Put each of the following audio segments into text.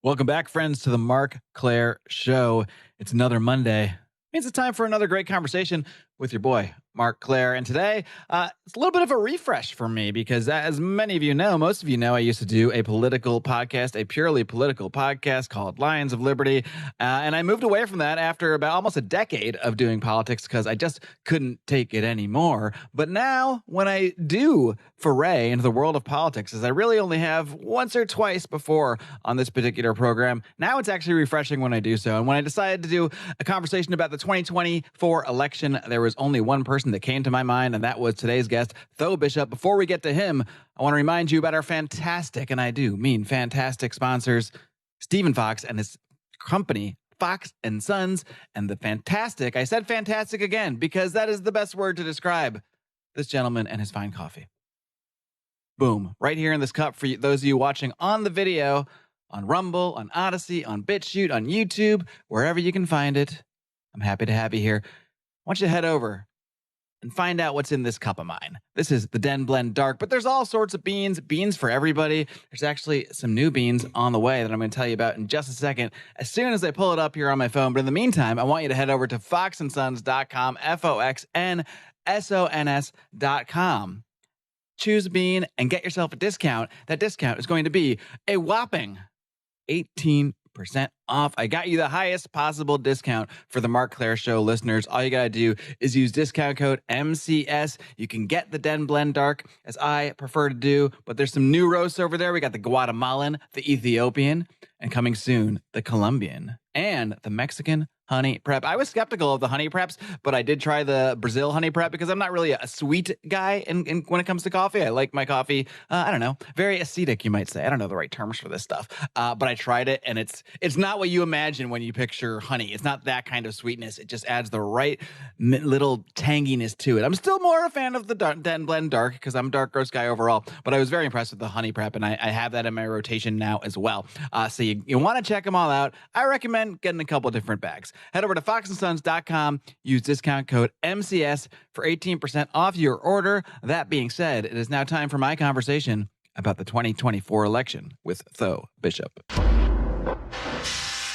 Welcome back, friends, to the Marc Claire Show. It's another Monday. Means it's time for another great conversation with your boy, Marc Claire. And today, it's a little bit of a refresh for me because, as many of you know, most of you know, I used to do a political podcast, a purely political podcast called Lions of Liberty. And I moved away from that after about almost a decade of doing politics because I just couldn't take it anymore. But now, when I do foray into the world of politics, as I really only have once or twice before on this particular program, now it's actually refreshing when I do so. And when I decided to do a conversation about the 2024 election, there was only one person that came to my mind, and that was today's guest, Tho Bishop. Before we get to him, I want to remind you about our fantastic, and I do mean fantastic, sponsors, Stephen Fox and his company, Fox and Sons, and the fantastic, I said fantastic again, because that is the best word to describe this gentleman and his fine coffee. Boom, right here in this cup for you, those of you watching on the video, on Rumble, on Odyssey, on BitChute, on YouTube, wherever you can find it. I'm happy to have you here. I want you to head over and find out what's in this cup of mine. This is the Den Blend Dark, but there's all sorts of beans for everybody. There's actually some new beans on the way that I'm going to tell you about in just a second, as soon as I pull it up here on my phone. But in the meantime, I want you to head over to foxandsons.com, FOXNSONS.com. Choose a bean and get yourself a discount. That discount is going to be a whopping 18% off. I got you the highest possible discount for the Marc Claire Show listeners. All you got to do is use discount code MCS. You can get the Den Blend Dark, as I prefer to do, but there's some new roasts over there. We got the Guatemalan, the Ethiopian, and coming soon, the Colombian and the Mexican honey prep. I was skeptical of the honey preps, but I did try the Brazil honey prep because I'm not really a sweet guy when it comes to coffee. I like my coffee, I don't know, very acetic, you might say. I don't know the right terms for this stuff, but I tried it, and it's not what you imagine when you picture honey. It's not that kind of sweetness. It just adds the right little tanginess to it. I'm still more a fan of the Den Blend Dark because I'm a dark roast guy overall, but I was very impressed with the honey prep, and I have that in my rotation now as well. So you want to check them all out. I recommend getting a couple different bags. Head over to foxandsons.com, use discount code MCS for 18% off your order. That being said, it is now time for my conversation about the 2024 election with Tho Bishop.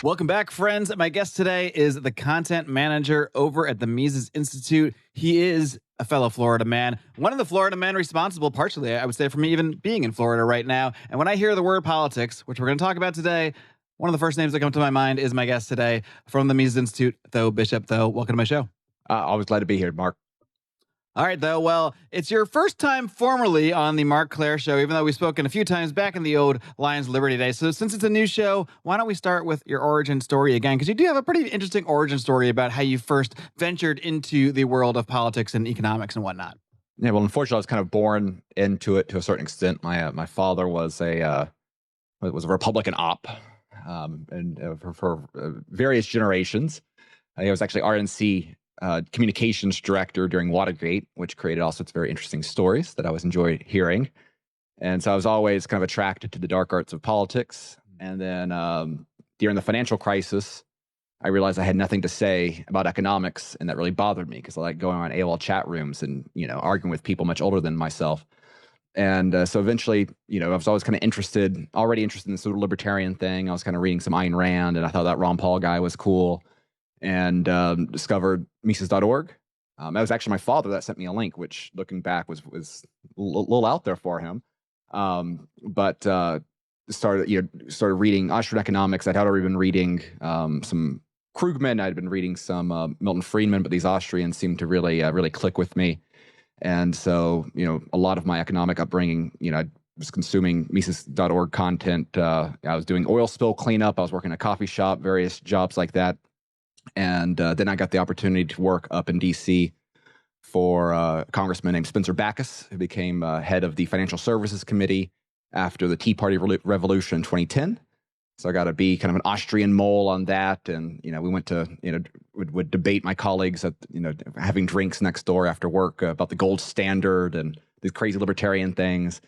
Welcome back, friends. My guest today is the content manager over at the Mises Institute. He is a fellow Florida man, one of the Florida men responsible, partially, I would say, for me even being in Florida right now. And when I hear the word politics, which we're going to talk about today, one of the first names that come to my mind is my guest today from the Mises Institute, Tho Bishop. Tho, welcome to my show. Always glad to be here, Marc. All right, Tho. Well, it's your first time formally on the Marc Claire Show, even though we've spoken a few times back in the old Lions Liberty days. So since it's a new show, why don't we start with your origin story again? Because you do have a pretty interesting origin story about how you first ventured into the world of politics and economics and whatnot. Yeah, well, unfortunately, I was kind of born into it to a certain extent. My father was a Republican op, and for various generations. He was actually RNC communications director during Watergate, which created all sorts of very interesting stories that I always enjoyed hearing. And so I was always kind of attracted to the dark arts of politics. And then during the financial crisis, I realized I had nothing to say about economics, and that really bothered me because I like going on AOL chat rooms and arguing with people much older than myself. And so eventually, I was always kind of already interested in the sort of libertarian thing. I was kind of reading some Ayn Rand, and I thought that Ron Paul guy was cool, and discovered Mises.org. That was actually my father that sent me a link, which looking back was a little out there for him. But started reading Austrian economics. I'd already been reading some Krugman. I'd been reading some Milton Friedman, but these Austrians seemed to really click with me. And so, a lot of my economic upbringing, I was consuming Mises.org content. I was doing oil spill cleanup. I was working at a coffee shop, various jobs like that. And then I got the opportunity to work up in D.C. for a congressman named Spencer Backus, who became head of the Financial Services Committee after the Tea Party Revolution in 2010. So I got to be kind of an Austrian mole on that. And, we went to, would debate my colleagues at, having drinks next door after work about the gold standard and these crazy libertarian things.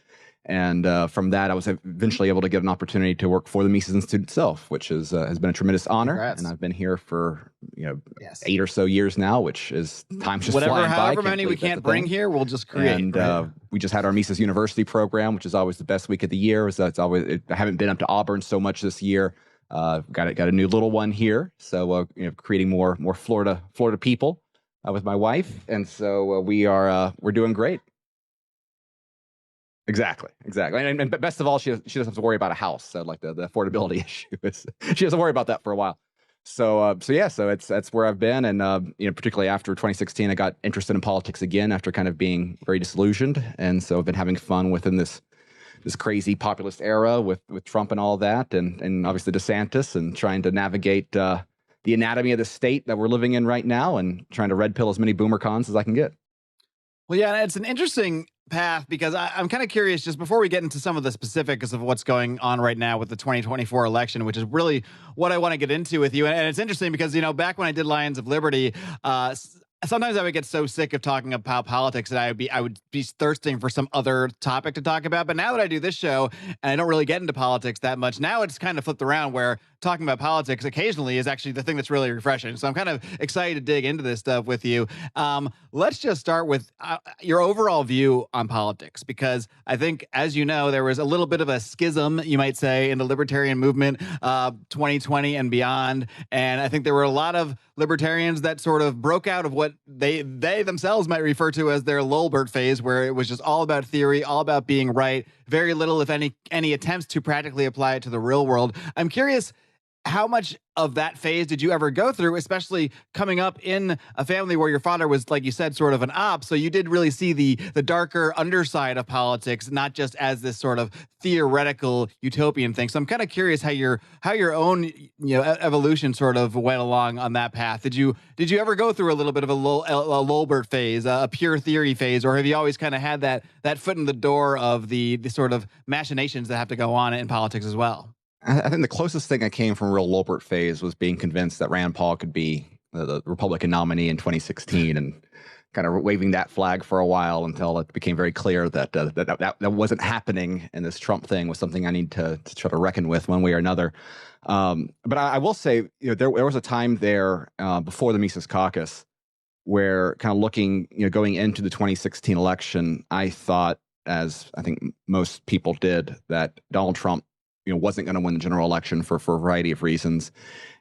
And from that, I was eventually able to get an opportunity to work for the Mises Institute itself, which has been a tremendous honor. Congrats. And I've been here for 8 or so years now, which is time just flying by. However many we can't bring here, we'll just create. And we just had our Mises University program, which is always the best week of the year. I haven't been up to Auburn so much this year, Got a new little one here, so creating more Florida people with my wife, and so we're doing great. Exactly. And best of all, she doesn't have to worry about a house. So like the affordability issue she doesn't worry about that for a while. So that's where I've been, and particularly after 2016, I got interested in politics again after kind of being very disillusioned, and so I've been having fun within this crazy populist era with Trump and all that, and obviously DeSantis, and trying to navigate the anatomy of the state that we're living in right now, and trying to red pill as many boomer cons as I can get. Well, yeah, it's an interesting path because I'm kind of curious, just before we get into some of the specifics of what's going on right now with the 2024 election, which is really what I want to get into with you. And it's interesting because, back when I did Lions of Liberty, sometimes I would get so sick of talking about politics that I would be thirsting for some other topic to talk about. But now that I do this show and I don't really get into politics that much, now it's kind of flipped around where talking about politics occasionally is actually the thing that's really refreshing. So I'm kind of excited to dig into this stuff with you. Let's just start with your overall view on politics, because I think, as you know, there was a little bit of a schism, you might say, in the libertarian movement, 2020 and beyond. And I think there were a lot of libertarians that sort of broke out of what they themselves might refer to as their Lulbert phase, where it was just all about theory, all about being right, very little, if any attempts to practically apply it to the real world. I'm curious, how much of that phase did you ever go through, especially coming up in a family where your father was, like you said, sort of an op? So you did really see the darker underside of politics, not just as this sort of theoretical utopian thing. So I'm kind of curious how your own evolution sort of went along on that path. Did you ever go through a little bit of a Lulbert phase, a pure theory phase, or have you always kind of had that foot in the door of the sort of machinations that have to go on in politics as well? I think the closest thing I came from real Lulbert phase was being convinced that Rand Paul could be the Republican nominee in 2016, and kind of waving that flag for a while until it became very clear that that wasn't happening, and this Trump thing was something I need to try to reckon with one way or another. But I will say, there was a time there before the Mises Caucus where, kind of looking, going into the 2016 election, I thought, as I think most people did, that Donald Trump wasn't going to win the general election for a variety of reasons.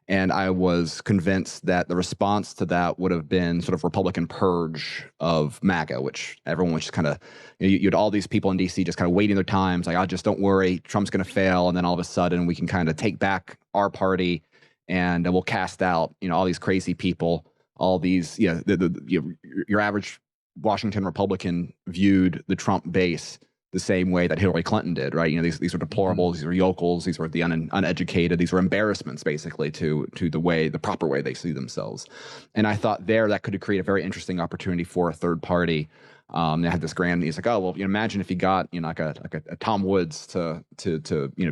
And I was convinced that the response to that would have been sort of Republican purge of MAGA, which everyone was just kind of, you had all these people in DC just kind of waiting their times, like, oh, just don't worry, Trump's going to fail. And then all of a sudden we can kind of take back our party, and we'll cast out, all these crazy people, all these, your average Washington Republican viewed the Trump base the same way that Hillary Clinton did, right? These are deplorables, these are yokels, these were the uneducated, these were embarrassments, basically, to the proper way they see themselves. And I thought that could create a very interesting opportunity for a third party. They had this grand. He's like, oh well, imagine if you got like a Tom Woods to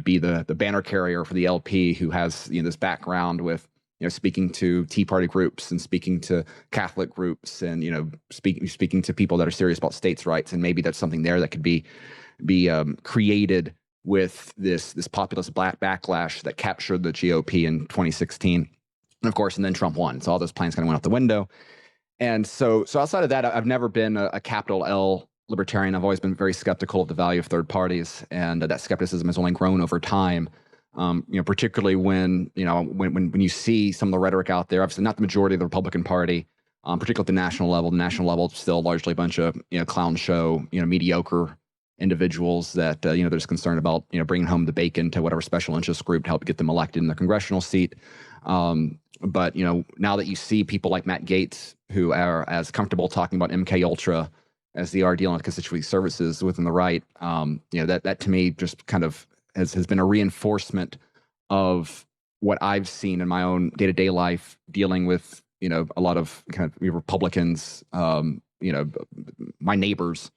be the banner carrier for the LP, who has this background with speaking to Tea Party groups and speaking to Catholic groups, and speaking to people that are serious about states' rights, and maybe that's something there that could be created with this populist backlash that captured the GOP in 2016, and of course, and then Trump won, so all those plans kind of went out the window. And so outside of that, I've never been a capital L libertarian. I've always been very skeptical of the value of third parties, and that skepticism has only grown over time. Particularly when you see some of the rhetoric out there, obviously not the majority of the Republican Party, particularly at the national level. The national level is still largely a bunch of clown show, mediocre individuals that they're just concerned about bringing home the bacon to whatever special interest group to help get them elected in the congressional seat. But now that you see people like Matt Gaetz, who are as comfortable talking about MK Ultra as they are dealing with constituency services within the right, that to me just kind of has been a reinforcement of what I've seen in my own day-to-day life, dealing with a lot of kind of Republicans, my neighbors,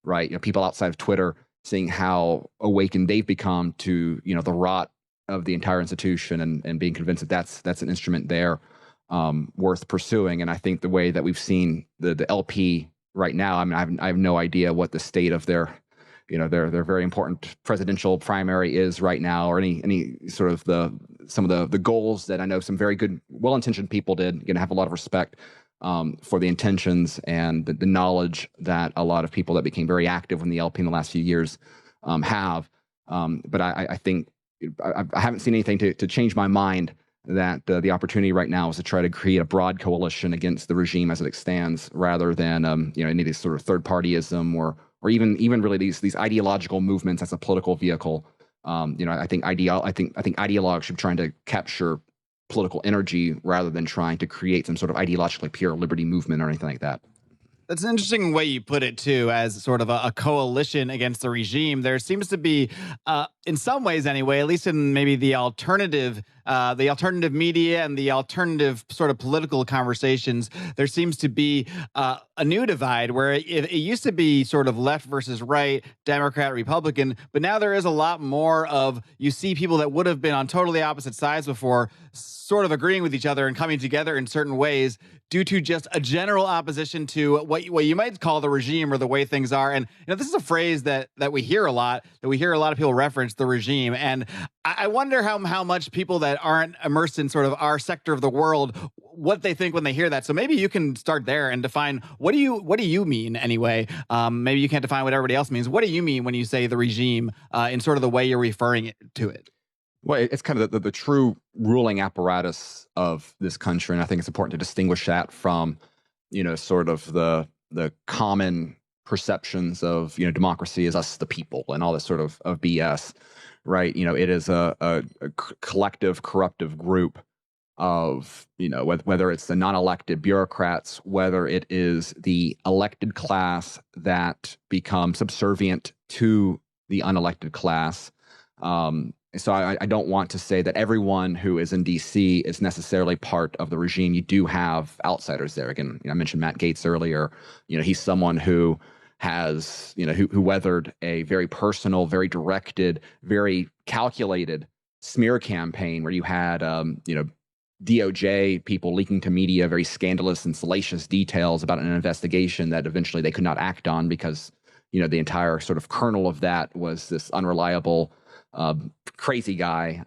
right? People outside of Twitter, seeing how awakened they've become to the rot of the entire institution, and being convinced that that's an instrument there worth pursuing. And I think the way that we've seen the LP right now, I mean, I have no idea what the state of their very important presidential primary is right now, or any sort of some of the goals that I know some very good, well-intentioned people did. Have a lot of respect for the intentions and the knowledge that a lot of people that became very active in the LP in the last few years have. But I think I haven't seen anything to change my mind that the opportunity right now is to try to create a broad coalition against the regime as it stands, rather than any of these sort of third partyism or even really these ideological movements as a political vehicle. I think ideologues should be trying to capture political energy rather than trying to create some sort of ideologically pure liberty movement or anything like that. That's an interesting way you put it, too, as sort of a coalition against the regime. There seems to be, in some ways anyway, at least in maybe the alternative media and the alternative sort of political conversations, there seems to be a new divide where it used to be sort of left versus right, Democrat, Republican, but now there is a lot more of, you see people that would have been on totally opposite sides before sort of agreeing with each other and coming together in certain ways due to just a general opposition to what you might call the regime or the way things are. And this is a phrase that we hear a lot, that we hear a lot of people reference, the regime. And I wonder how much people that aren't immersed in sort of our sector of the world, what they think when they hear that. So maybe you can start there and define, what do you mean anyway? Maybe you can't define what everybody else means. What do you mean when you say the regime in sort of the way you're referring to it? Well, it's kind of the true ruling apparatus of this country, and I think it's important to distinguish that from, sort of the common perceptions of democracy is us, the people, and all this sort of BS, right? It is a collective corruptive group of whether it's the non-elected bureaucrats, whether it is the elected class that become subservient to the unelected class. So I don't want to say that everyone who is in D.C. is necessarily part of the regime. You do have outsiders there. Again, I mentioned Matt Gaetz earlier. He's someone who has, who weathered a very personal, very directed, very calculated smear campaign where you had, DOJ people leaking to media very scandalous and salacious details about an investigation that eventually they could not act on because, the entire sort of kernel of that was this unreliable, crazy guy,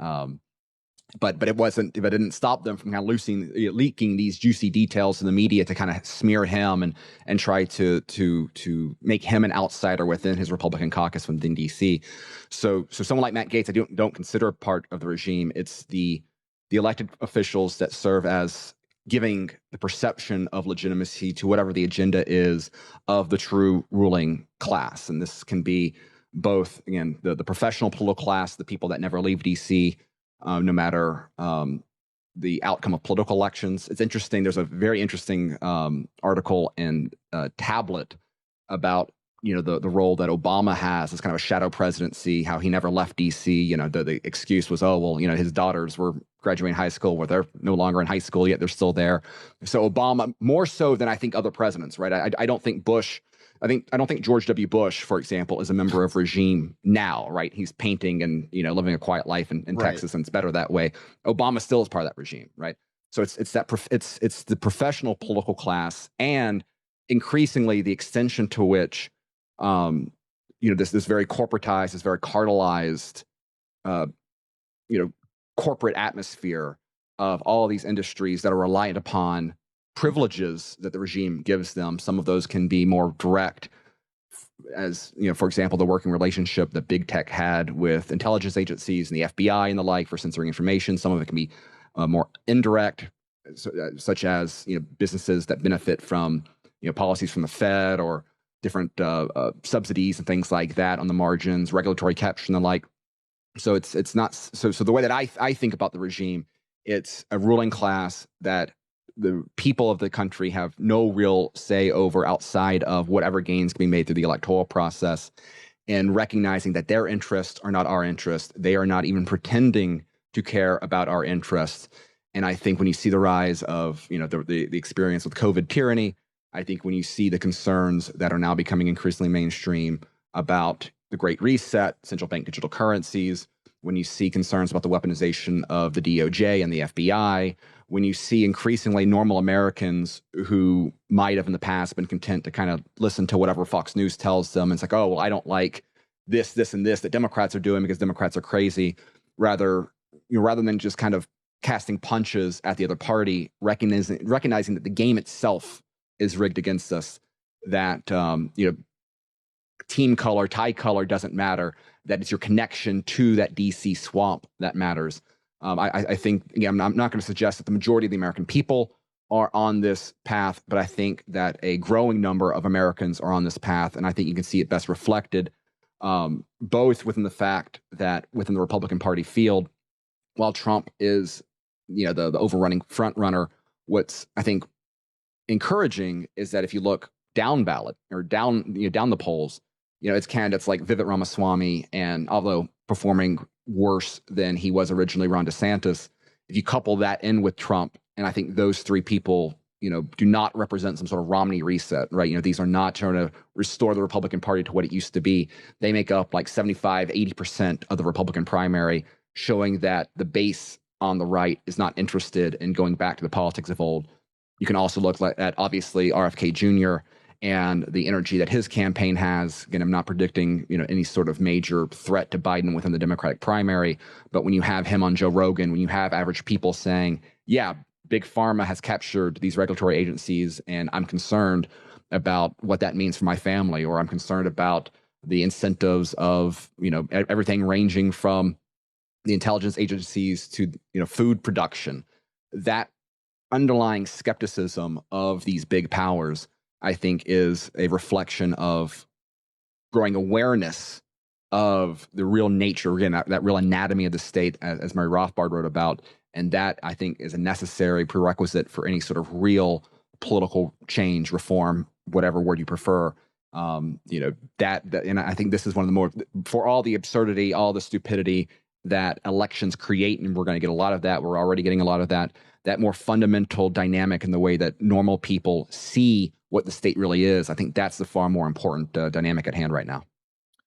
but it didn't stop them from kind of leaking these juicy details to the media to kind of smear him and try to make him an outsider within his Republican caucus within DC. So someone like Matt Gaetz, I don't consider part of the regime. It's the elected officials that serve as giving the perception of legitimacy to whatever the agenda is of the true ruling class, and this can be both, again, the professional political class, the people that never leave DC, no matter the outcome of political elections. It's interesting. There's a very interesting article in Tablet about the role that Obama has as kind of a shadow presidency, how he never left DC. The excuse was, his daughters were graduating high school, where they're no longer in high school yet they're still there. So Obama, more so than I think other presidents, right? I don't think Bush. I don't think George W. Bush, for example, is a member of regime now, right? He's painting and living a quiet life in Right. Texas, and it's better that way. Obama still is part of that regime, right? So it's the professional political class, and increasingly the extension to which this very corporatized, this very cartelized, corporate atmosphere of all of these industries that are reliant upon privileges that the regime gives them. Some of those can be more direct, as for example, the working relationship that big tech had with intelligence agencies and the FBI and the like for censoring information. Some of it can be more indirect, such as businesses that benefit from policies from the Fed or different subsidies and things like that on the margins, regulatory capture and the like. So it's not so the way that I think about the regime, it's a ruling class that the people of the country have no real say over outside of whatever gains can be made through the electoral process, and recognizing that their interests are not our interests. They are not even pretending to care about our interests. And I think when you see the rise of the experience with COVID tyranny, I think when you see the concerns that are now becoming increasingly mainstream about the Great Reset, central bank digital currencies, when you see concerns about the weaponization of the DOJ and the FBI, when you see increasingly normal Americans who might have in the past been content to kind of listen to whatever Fox News tells them, and it's like, oh, well, I don't like this, and this that Democrats are doing because Democrats are crazy, rather than just kind of casting punches at the other party, recognizing that the game itself is rigged against us, that team color, tie color doesn't matter. That it's your connection to that DC swamp that matters. I think, again, I'm not going to suggest that the majority of the American people are on this path, but I think that a growing number of Americans are on this path, and I think you can see it best reflected both within the fact that within the Republican Party field, while Trump is, the overrunning front runner, what's, I think, encouraging is that if you look down ballot or down the polls, it's candidates like Vivek Ramaswamy, and although performing worse than he was originally, Ron DeSantis, if you couple that in with Trump, and I think those three people, do not represent some sort of Romney reset, right? These are not trying to restore the Republican Party to what it used to be. They make up like 75, 80% of the Republican primary, showing that the base on the right is not interested in going back to the politics of old. You can also look at, obviously, RFK Jr. and the energy that his campaign has. Again, I'm not predicting, any sort of major threat to Biden within the Democratic primary, but when you have him on Joe Rogan, when you have average people saying, yeah, Big Pharma has captured these regulatory agencies, and I'm concerned about what that means for my family, or I'm concerned about the incentives of, everything ranging from the intelligence agencies to, food production. That underlying skepticism of these big powers, I think, is a reflection of growing awareness of the real nature, again, that real anatomy of the state, as Murray Rothbard wrote about. And that, I think, is a necessary prerequisite for any sort of real political change, reform, whatever word you prefer. And I think this is one of the more, for all the absurdity, all the stupidity that elections create, and we're going to get a lot of that. We're already getting a lot of that more fundamental dynamic in the way that normal people see what the state really is. I think that's the far more important dynamic at hand right now.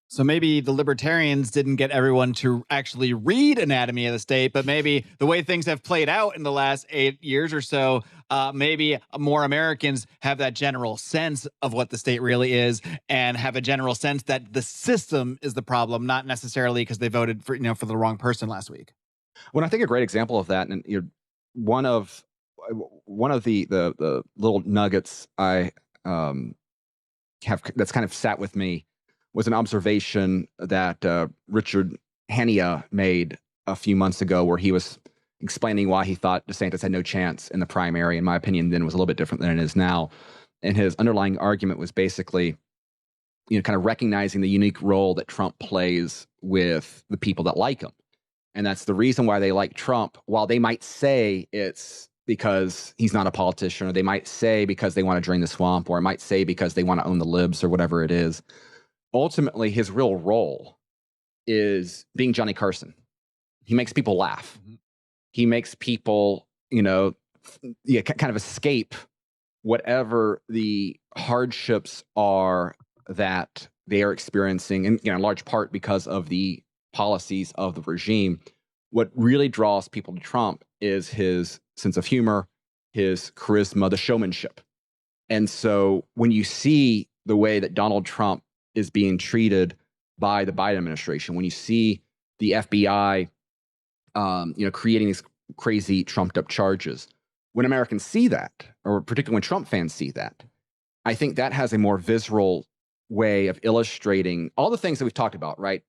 So maybe the libertarians didn't get everyone to actually read Anatomy of the State, but maybe the way things have played out in the last 8 years or so, maybe more Americans have that general sense of what the state really is, and have a general sense that the system is the problem, not necessarily because they voted for the wrong person last week. Well, I think a great example of that, and one of the little nuggets I have that's kind of sat with me was an observation that Richard Hania made a few months ago, where he was explaining why he thought DeSantis had no chance in the primary. In my opinion, then was a little bit different than it is now. And his underlying argument was basically, kind of recognizing the unique role that Trump plays with the people that like him. And that's the reason why they like Trump, while they might say it's because he's not a politician, or they might say because they want to drain the swamp, or it might say because they want to own the libs, or whatever it is. Ultimately, his real role is being Johnny Carson. He makes people laugh. Mm-hmm. He makes people, kind of escape whatever the hardships are that they are experiencing, and in large part because of the policies of the regime. What really draws people to Trump is his sense of humor, his charisma, the showmanship. And so when you see the way that Donald Trump is being treated by the Biden administration, when you see the FBI, creating these crazy trumped up charges, when Americans see that, or particularly when Trump fans see that, I think that has a more visceral way of illustrating all the things that we've talked about, right?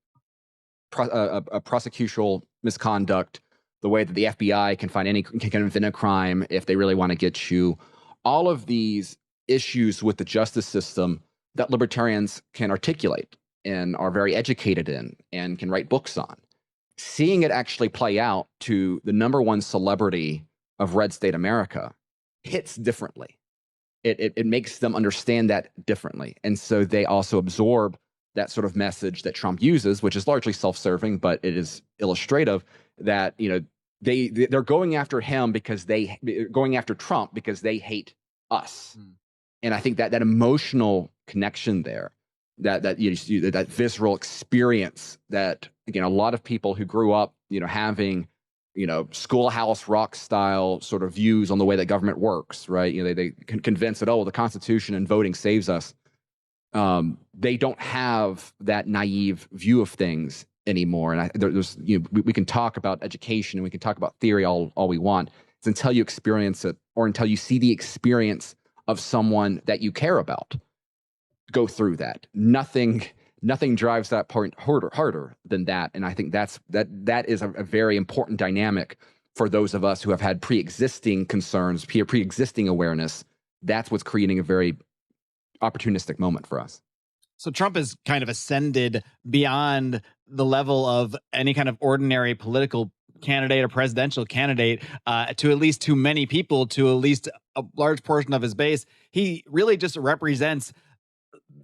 A prosecutorial misconduct, the way that the FBI can invent a crime if they really want to get you, all of these issues with the justice system that libertarians can articulate and are very educated in and can write books on. Seeing it actually play out to the number one celebrity of red state America hits differently. It makes them understand that differently. And so they also absorb that sort of message that Trump uses, which is largely self-serving, but it is illustrative that, they're going after him because going after Trump because they hate us. Mm. And I think that emotional connection there, that visceral experience that, again, a lot of people who grew up, having, schoolhouse rock style sort of views on the way that government works, right? They convince that, the Constitution and voting saves us. They don't have that naive view of things anymore. And there's, we can talk about education and we can talk about theory all we want. It's until you experience it, or until you see the experience of someone that you care about go through that. Nothing nothing drives that point harder than that. And I think that is a very important dynamic for those of us who have had pre-existing concerns, pre-existing awareness. That's what's creating a very opportunistic moment for us. So Trump has kind of ascended beyond the level of any kind of ordinary political candidate or presidential candidate to at least too many people, to at least a large portion of his base. He really just represents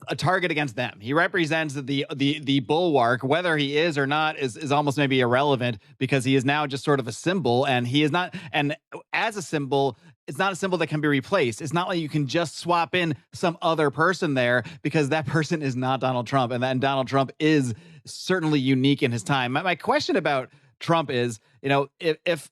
a target against them. He represents the bulwark. Whether he is or not is almost maybe irrelevant, because he is now just sort of a symbol, and he is not. And as a symbol, it's not a symbol that can be replaced. It's not like you can just swap in some other person there, because that person is not Donald Trump, and Donald Trump is certainly unique in his time. My question about Trump is, if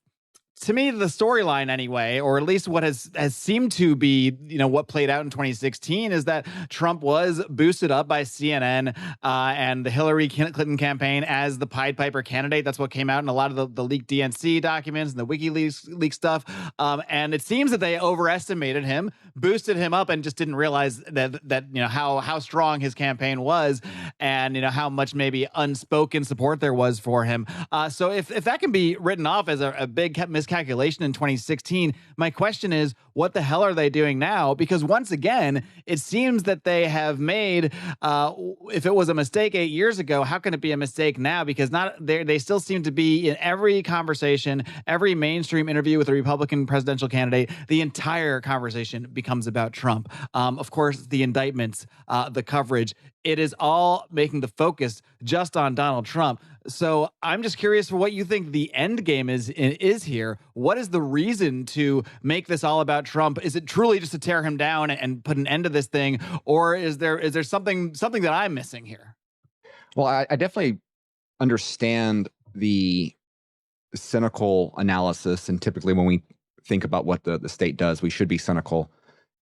to me, the storyline anyway, or at least what has seemed to be, what played out in 2016, is that Trump was boosted up by CNN and the Hillary Clinton campaign as the Pied Piper candidate. That's what came out in a lot of the leaked DNC documents and the WikiLeaks leak stuff. And it seems that they overestimated him, boosted him up, and just didn't realize that how strong his campaign was, and how much maybe unspoken support there was for him. So if that can be written off as a big miscalculation in 2016, my question is, what the hell are they doing now? Because once again, it seems that they have made, if it was a mistake 8 years ago, how can it be a mistake now? Because they still seem to be in every conversation, every mainstream interview with a Republican presidential candidate, the entire conversation becomes about Trump. Of course, the indictments, the coverage, it is all making the focus just on Donald Trump. So I'm just curious for what you think the end game is here. What is the reason to make this all about Trump? Is it truly just to tear him down and put an end to this thing, or is there something that I'm missing here? Well, I definitely understand the cynical analysis, and typically when we think about what the state does, we should be cynical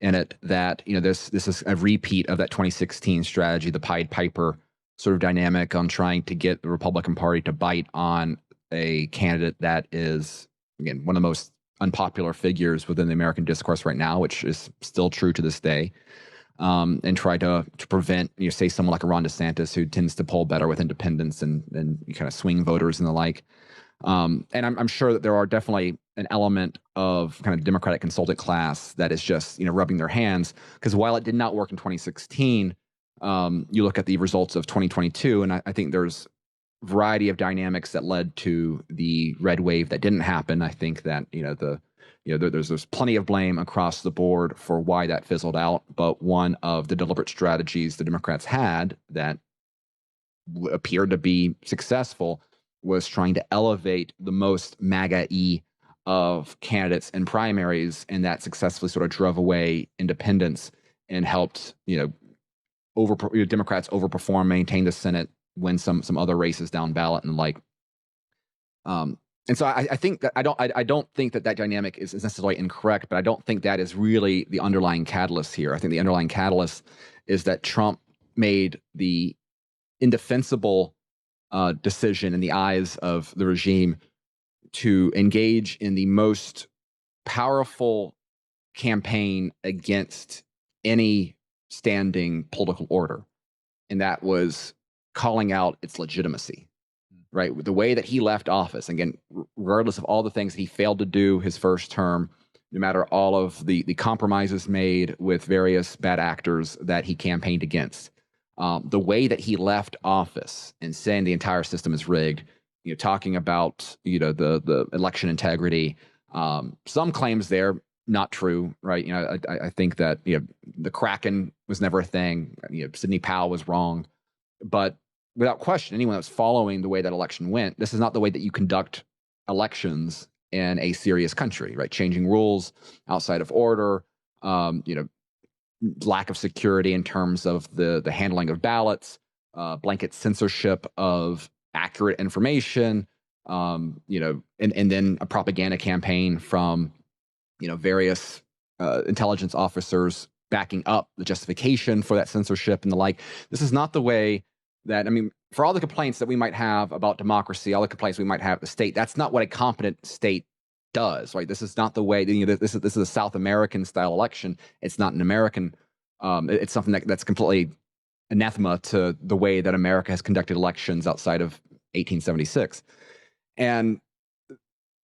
in it. That this is a repeat of that 2016 strategy, the Pied Piper sort of dynamic on trying to get the Republican Party to bite on a candidate that is, again, one of the most unpopular figures within the American discourse right now, which is still true to this day, and try to prevent, say, someone like a Ron DeSantis, who tends to poll better with independents and kind of swing voters and the like. And I'm sure that there are definitely an element of kind of Democratic consultant class that is just, rubbing their hands, because while it did not work in 2016, you look at the results of 2022, and I think there's a variety of dynamics that led to the red wave that didn't happen. I think that there's plenty of blame across the board for why that fizzled out. But one of the deliberate strategies the Democrats had that appeared to be successful was trying to elevate the most MAGA-y of candidates in primaries, and that successfully sort of drove away independents and helped Democrats overperform, maintain the Senate, win some other races down ballot and the like. And so I think that I don't think that dynamic is necessarily incorrect, but I don't think that is really the underlying catalyst here. I think the underlying catalyst is that Trump made the indefensible decision in the eyes of the regime to engage in the most powerful campaign against any standing political order, and that was calling out its legitimacy. Right, the way that he left office, again, regardless of all the things that he failed to do his first term, no matter all of the compromises made with various bad actors that he campaigned against, the way that he left office and saying the entire system is rigged, talking about the election integrity, some claims there not true, right? I think that the Kraken was never a thing. Sidney Powell was wrong, but without question, anyone that was following the way that election went, this is not the way that you conduct elections in a serious country, right? Changing rules outside of order, lack of security in terms of the handling of ballots, blanket censorship of accurate information, and then a propaganda campaign from various intelligence officers backing up the justification for that censorship and the like. This is not the way that, for all the complaints that we might have about democracy, all the complaints we might have at the state, that's not what a competent state does, right? This is not the way, this is a South American style election. It's not an American, it's something that's completely anathema to the way that America has conducted elections outside of 1876. And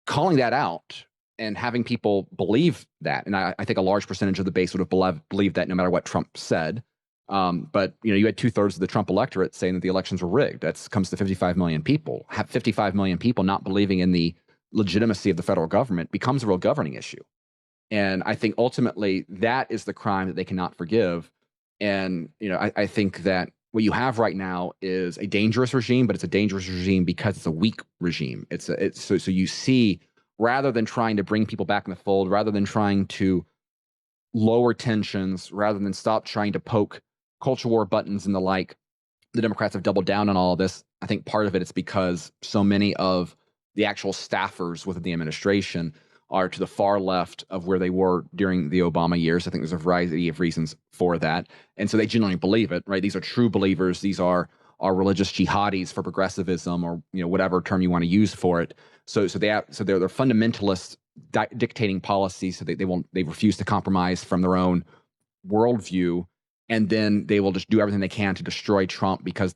calling that out and having people believe that, and I think a large percentage of the base would have believed that no matter what Trump said. But you had 2/3 of the Trump electorate saying that the elections were rigged. That comes to 55 million people. 55 million people not believing in the legitimacy of the federal government becomes a real governing issue. And I think ultimately that is the crime that they cannot forgive. And I think that what you have right now is a dangerous regime, but it's a dangerous regime because it's a weak regime. So you see, rather than trying to bring people back in the fold, rather than trying to lower tensions, rather than stop trying to poke culture war buttons and the like, the Democrats have doubled down on all of this. I think part of it is because so many of the actual staffers within the administration are to the far left of where they were during the Obama years. I think there's a variety of reasons for that. And so they genuinely believe it, right? These are true believers. These are religious jihadis for progressivism, or whatever term you want to use for it. So they're fundamentalists dictating policy, so they refuse to compromise from their own worldview. And then they will just do everything they can to destroy Trump because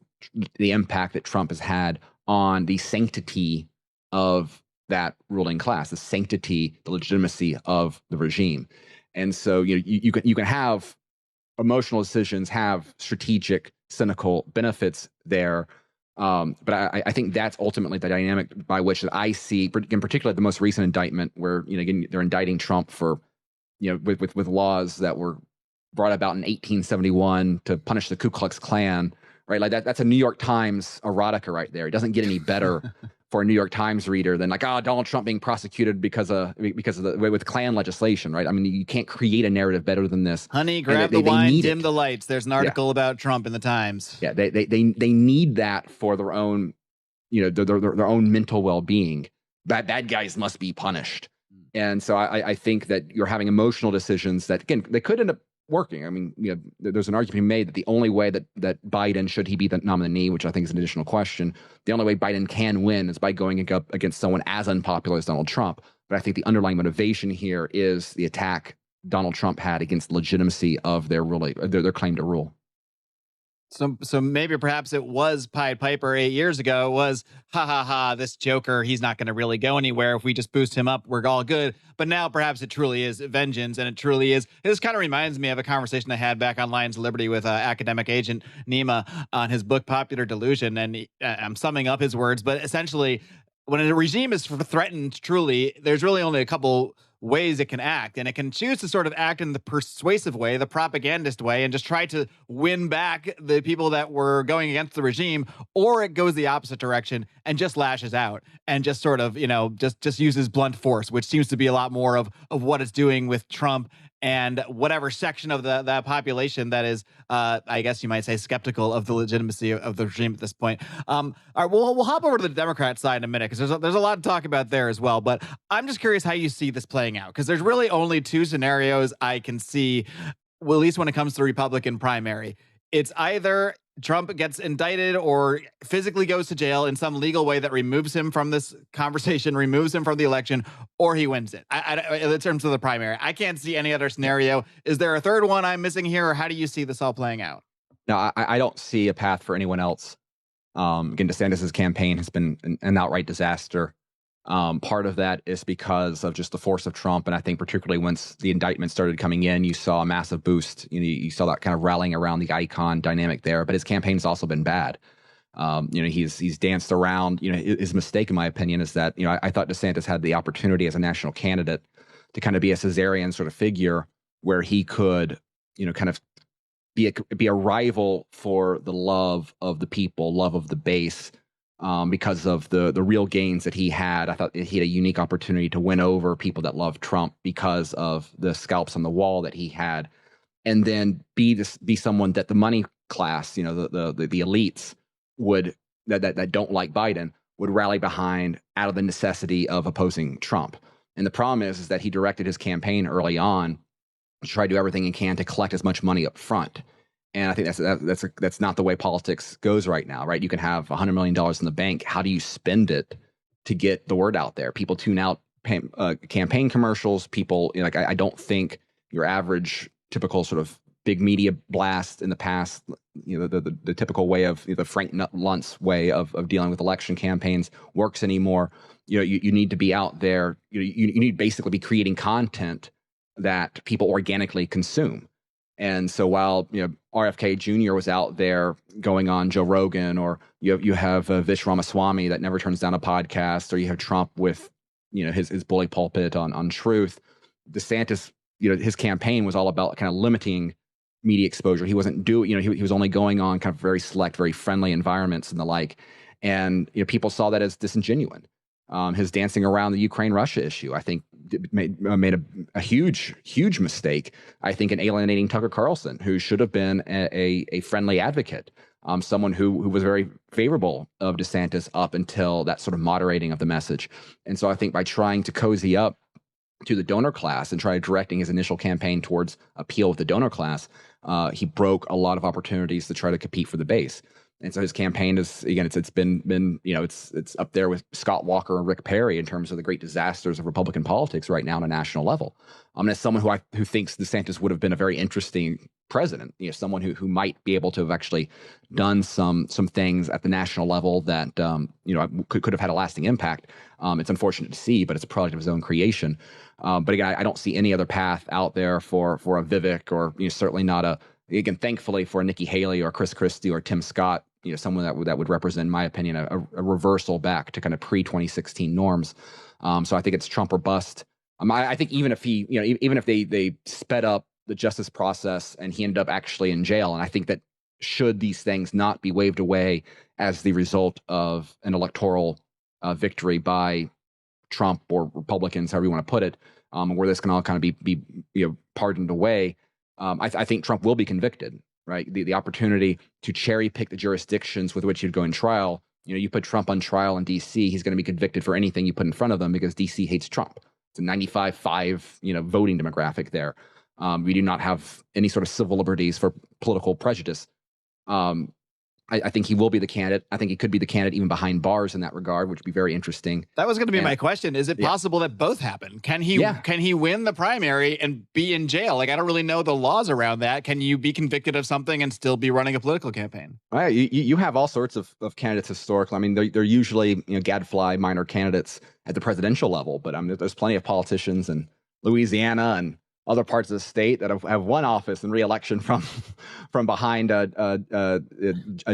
the impact that Trump has had on the sanctity of that ruling class, the sanctity, the legitimacy of the regime. And so you can have emotional decisions, have strategic, cynical benefits there. But I think that's ultimately the dynamic by which that I see, in particular, the most recent indictment where again, they're indicting Trump for with laws that were brought about in 1871 to punish the Ku Klux Klan, right? Like that's a New York Times erotica right there. It doesn't get any better for a New York Times reader than Donald Trump being prosecuted because of with Klan legislation, right? I mean, you can't create a narrative better than this. Honey, grab the wine, dim the lights. There's an article about Trump in the Times. Yeah, they need that for their own, their own mental well-being. Bad guys must be punished. And so I think that you're having emotional decisions that, again, they could end up working. I mean, there's an argument made that the only way that Biden, should he be the nominee, which I think is an additional question, the only way Biden can win is by going up against someone as unpopular as Donald Trump. But I think the underlying motivation here is the attack Donald Trump had against the legitimacy of their claim to rule. So maybe perhaps it was Pied Piper 8 years ago. It was, this Joker, he's not going to really go anywhere. If we just boost him up, we're all good. But now perhaps it truly is vengeance, and it truly is. This kind of reminds me of a conversation I had back on Lions of Liberty with academic agent Nima on his book, Popular Delusion. And I'm summing up his words, but essentially, when a regime is threatened truly, there's really only a couple ways it can act, and it can choose to sort of act in the persuasive way, the propagandist way, and just try to win back the people that were going against the regime, or it goes the opposite direction and just lashes out and just sort of just uses blunt force, which seems to be a lot more of what it's doing with Trump and whatever section of that population that is, I guess you might say, skeptical of the legitimacy of the regime at this point. All right, we'll hop over to the Democrat side in a minute, because there's a lot to talk about there as well. But I'm just curious how you see this playing out, because there's really only two scenarios I can see, well, at least when it comes to the Republican primary. It's either Trump gets indicted or physically goes to jail in some legal way that removes him from this conversation, removes him from the election, or he wins it. In terms of the primary, I can't see any other scenario. Is there a third one I'm missing here, or how do you see this all playing out? No, I don't see a path for anyone else. Again, DeSantis' campaign has been an outright disaster. Part of that is because of just the force of Trump. And I think particularly once the indictment started coming in, you saw a massive boost. You saw that kind of rallying around the icon dynamic there. But his campaign's also been bad. He's danced around. His mistake, in my opinion, is that, I thought DeSantis had the opportunity as a national candidate to kind of be a Caesarian sort of figure where he could, kind of be a rival for the love of the people, love of the base. Because of the real gains that he had. I thought he had a unique opportunity to win over people that love Trump because of the scalps on the wall that he had, and then be someone that the money class, the elites that don't like Biden would rally behind out of the necessity of opposing Trump. And the problem is that he directed his campaign early on to try to do everything he can to collect as much money up front. And I think that's not the way politics goes right now, right? You can have $100 million in the bank. How do you spend it to get the word out there? People tune out campaign commercials. People, I don't think your average typical sort of big media blast in the past, the typical way of the Frank Luntz way of dealing with election campaigns works anymore. You need to be out there. You need basically be creating content that people organically consume. And so while RFK Jr. was out there going on Joe Rogan, or you have Vivek Ramaswamy that never turns down a podcast, or you have Trump with his bully pulpit on truth, DeSantis, his campaign was all about kind of limiting media exposure. He wasn't doing, he was only going on kind of very select, very friendly environments and the like. And people saw that as disingenuous. His dancing around the Ukraine-Russia issue, I think, made a huge mistake, I think, in alienating Tucker Carlson, who should have been a friendly advocate, someone who was very favorable of DeSantis up until that sort of moderating of the message. And so I think by trying to cozy up to the donor class and try directing his initial campaign towards appeal with the donor class, he broke a lot of opportunities to try to compete for the base. And so his campaign is, again, it's been it's up there with Scott Walker and Rick Perry in terms of the great disasters of Republican politics right now on a national level. And as someone who thinks DeSantis would have been a very interesting president, someone who might be able to have actually done some things at the national level that could have had a lasting impact. It's unfortunate to see, but it's a product of his own creation. But again, I don't see any other path out there for a Vivek, or certainly not again, thankfully for a Nikki Haley or Chris Christie or Tim Scott, someone that would represent, in my opinion, a reversal back to kind of pre-2016 norms. So I think it's Trump or bust. I think even if even if they sped up the justice process and he ended up actually in jail, and I think that should these things not be waved away as the result of an electoral victory by Trump or Republicans, however you want to put it, where this can all kind of be pardoned away, I think Trump will be convicted. Right, the opportunity to cherry pick the jurisdictions with which you'd go in trial. You put Trump on trial in D.C., he's going to be convicted for anything you put in front of them because D.C. hates Trump. It's a 95-5 voting demographic there. We do not have any sort of civil liberties for political prejudice. I think he will be the candidate. I think he could be the candidate even behind bars in that regard, which would be very interesting. That was going to be my question. Is it possible that both happen? Can he win the primary and be in jail? Like, I don't really know the laws around that. Can you be convicted of something and still be running a political campaign? Right. You have all sorts of candidates historically. I mean, they're usually gadfly minor candidates at the presidential level, but there's plenty of politicians in Louisiana and other parts of the state that have won office and re-election from behind a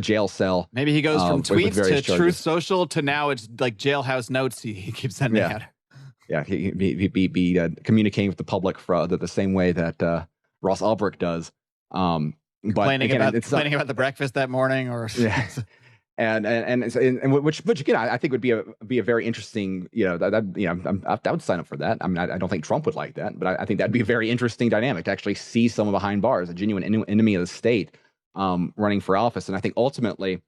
jail cell. Maybe he goes from tweets to charges. Truth Social to now it's like jailhouse notes he keeps sending out. Yeah, he be communicating with the public for the same way that Ross Ulbricht does. Complaining about the breakfast that morning, or and which again I think would be a very interesting, I would sign up for that. I mean, I don't think Trump would like that, but I think that'd be a very interesting dynamic to actually see someone behind bars, a genuine enemy of the state, running for office. And I think ultimately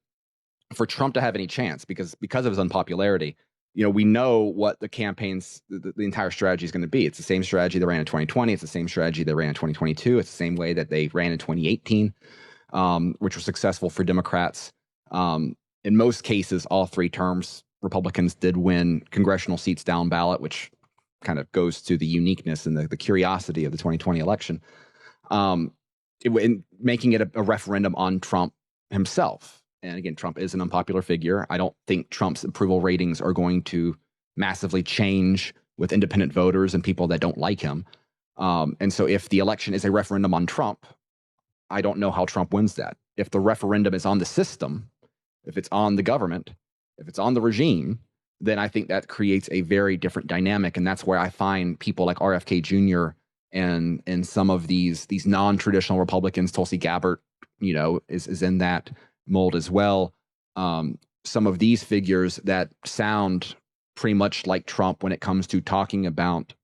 for Trump to have any chance, because of his unpopularity, we know what the campaign's the entire strategy is going to be. It's the same strategy they ran in 2020. It's the same strategy they ran in 2022. It's the same way that they ran in 2018, which was successful for Democrats. In most cases, all three terms, Republicans did win congressional seats down ballot, which kind of goes to the uniqueness and the curiosity of the 2020 election, making it a referendum on Trump himself. And again, Trump is an unpopular figure. I don't think Trump's approval ratings are going to massively change with independent voters and people that don't like him. And so if the election is a referendum on Trump, I don't know how Trump wins that. If the referendum is on the system, if it's on the government, if it's on the regime, then I think that creates a very different dynamic. And that's where I find people like RFK Jr. and some of these non-traditional Republicans, Tulsi Gabbard, is in that mold as well. Some of these figures that sound pretty much like Trump when it comes to talking about,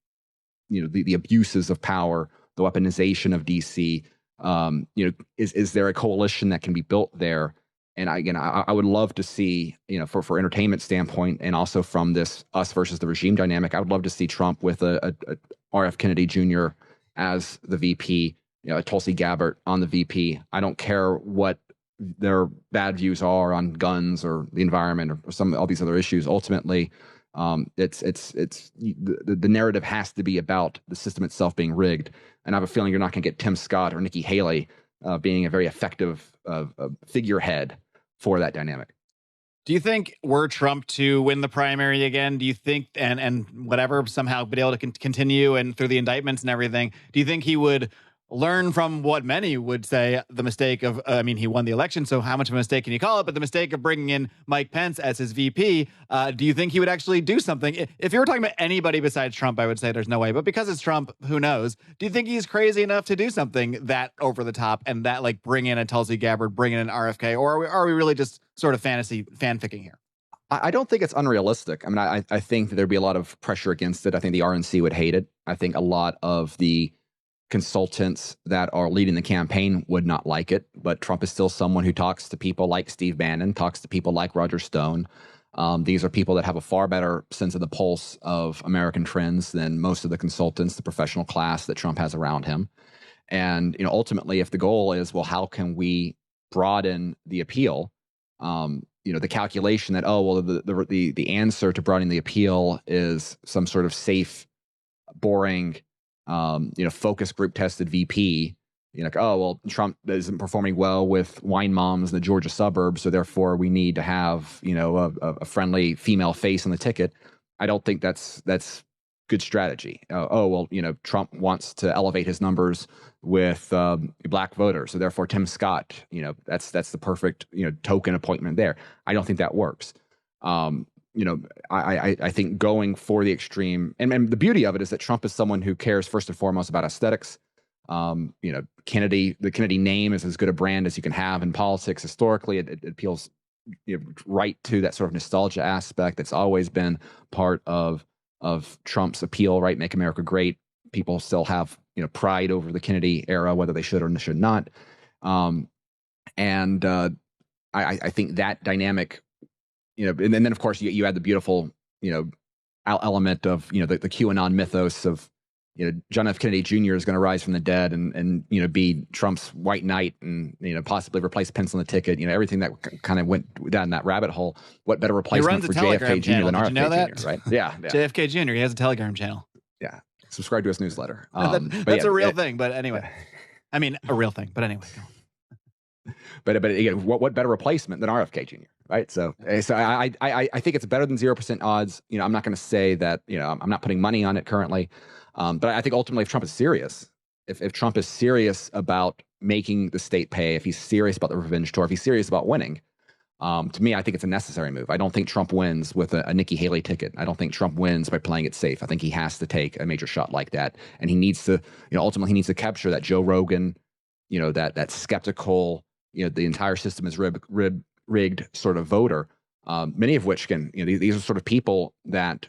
the abuses of power, the weaponization of DC. Is there a coalition that can be built there? And I would love to see, for entertainment standpoint, and also from this us versus the regime dynamic, I would love to see Trump with a RF Kennedy Jr. as the VP, a Tulsi Gabbard on the VP. I don't care what their bad views are on guns or the environment or all these other issues. Ultimately, The narrative has to be about the system itself being rigged. And I have a feeling you're not going to get Tim Scott or Nikki Haley being a very effective figurehead for that dynamic. Do you think were Trump to win the primary again, do you think, and whatever, somehow be able to continue and through the indictments and everything, do you think he would learn from what many would say the mistake of, he won the election, so how much of a mistake can you call it? But the mistake of bringing in Mike Pence as his VP, do you think he would actually do something? If you were talking about anybody besides Trump, I would say there's no way. But because it's Trump, who knows? Do you think he's crazy enough to do something that over the top and that like bring in a Tulsi Gabbard, bring in an RFK? Or are we really just sort of fanficking here? I don't think it's unrealistic. I mean, I think that there'd be a lot of pressure against it. I think the RNC would hate it. I think a lot of the consultants that are leading the campaign would not like it, but Trump is still someone who talks to people like Steve Bannon, talks to people like Roger Stone. These are people that have a far better sense of the pulse of American trends than most of the consultants, the professional class that Trump has around him. And, ultimately, if the goal is, well, how can we broaden the appeal? The calculation that, the answer to broadening the appeal is some sort of safe, boring, focus group tested VP, Trump isn't performing well with wine moms in the Georgia suburbs, so therefore we need to have, a friendly female face on the ticket. I don't think that's good strategy. Trump wants to elevate his numbers with black voters, so therefore Tim Scott, that's the perfect, token appointment there. I don't think that works. I think going for the extreme, and the beauty of it is that Trump is someone who cares first and foremost about aesthetics. The Kennedy name is as good a brand as you can have in politics. Historically, it appeals right to that sort of nostalgia aspect that's always been part of Trump's appeal, right? Make America great. People still have pride over the Kennedy era, whether they should or should not. I think that dynamic. And then of course you add the beautiful, element of, the QAnon mythos of, John F. Kennedy Jr. is going to rise from the dead and be Trump's white knight and, possibly replace Pence on the ticket. Everything that kind of went down that rabbit hole. What better replacement for JFK Jr. than RFK Jr., right? Yeah. JFK Jr. He has a Telegram channel. Yeah. Subscribe to his newsletter. That's a real thing. But anyway, a real thing. But anyway. But again, what better replacement than RFK Jr., right? So I think it's better than 0% odds. I'm not going to say that, I'm not putting money on it currently. But I think ultimately if Trump is serious, if Trump is serious about making the state pay, if he's serious about the revenge tour, if he's serious about winning, to me, I think it's a necessary move. I don't think Trump wins with a Nikki Haley ticket. I don't think Trump wins by playing it safe. I think he has to take a major shot like that. And he needs to, ultimately he needs to capture that Joe Rogan, that skeptical, the entire system is rigged sort of voter, many of which these are sort of people that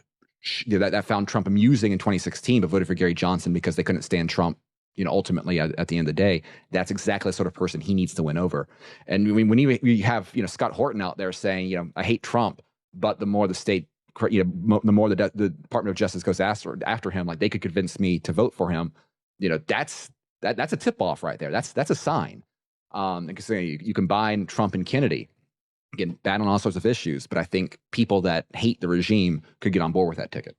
found Trump amusing in 2016, but voted for Gary Johnson because they couldn't stand Trump. Ultimately at the end of the day, that's exactly the sort of person he needs to win over. And when you have Scott Horton out there saying I hate Trump, but the more the state the more the Department of Justice goes after him, like they could convince me to vote for him. That's a tip off right there. That's a sign. Because you combine Trump and Kennedy, again, bad on all sorts of issues, but I think people that hate the regime could get on board with that ticket.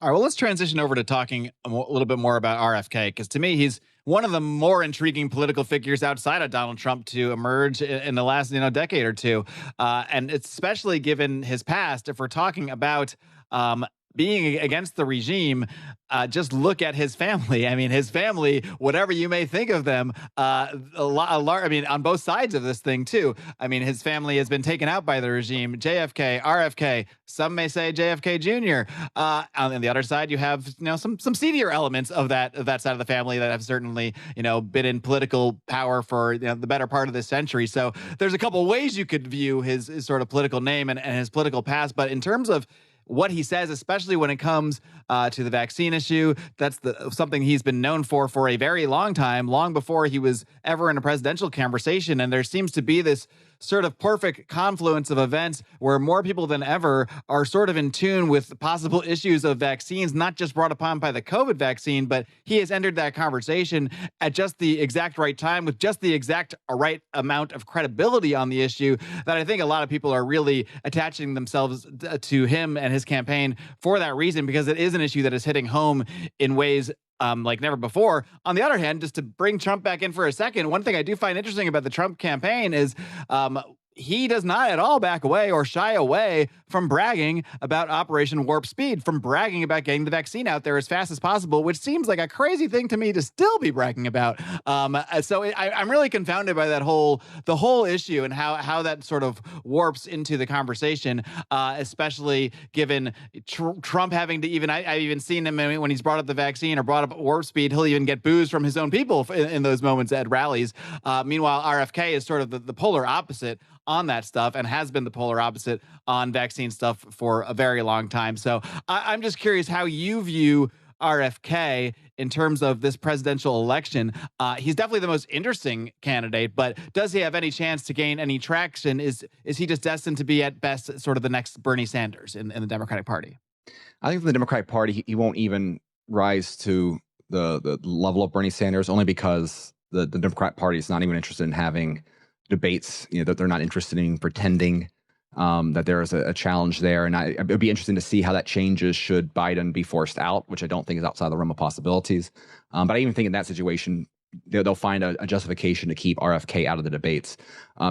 All right, well, let's transition over to talking a little bit more about RFK, because to me, he's one of the more intriguing political figures outside of Donald Trump to emerge in the last decade or two, and especially given his past. If we're talking about being against the regime, just look at his family. His family, whatever you may think of them, on both sides of this thing too. His family has been taken out by the regime. JFK, RFK, some may say JFK Jr. On the other side, you have some seedier elements of that side of the family that have certainly been in political power for the better part of this century. So there's a couple ways you could view his sort of political name and his political past, but in terms of what he says, especially when it comes to the vaccine issue, that's something he's been known for a very long time, long before he was ever in a presidential conversation. And there seems to be this sort of perfect confluence of events where more people than ever are sort of in tune with possible issues of vaccines, not just brought upon by the COVID vaccine, but he has entered that conversation at just the exact right time with just the exact right amount of credibility on the issue that I think a lot of people are really attaching themselves to him and his campaign for that reason, because it is an issue that is hitting home in ways like never before. On the other hand, just to bring Trump back in for a second, one thing I do find interesting about the Trump campaign is he does not at all back away or shy away from bragging about Operation Warp Speed, from bragging about getting the vaccine out there as fast as possible, which seems like a crazy thing to me to still be bragging about. I'm really confounded by the whole issue and how that sort of warps into the conversation, especially given Trump having to I've even seen him when he's brought up the vaccine or brought up Warp Speed, he'll even get booze from his own people in those moments at rallies. Meanwhile, RFK is sort of the polar opposite on that stuff and has been the polar opposite on vaccine stuff for a very long time. So I'm just curious how you view RFK in terms of this presidential election. He's definitely the most interesting candidate, but does he have any chance to gain any traction? Is he just destined to be at best sort of the next Bernie Sanders in the Democratic Party? I think for the Democratic Party, he won't even rise to the level of Bernie Sanders, only because the Democratic Party is not even interested in having debates, that they're not interested in pretending that there is a challenge there. And it would be interesting to see how that changes should Biden be forced out, which I don't think is outside the realm of possibilities. But I even think in that situation, they'll find a justification to keep RFK out of the debates,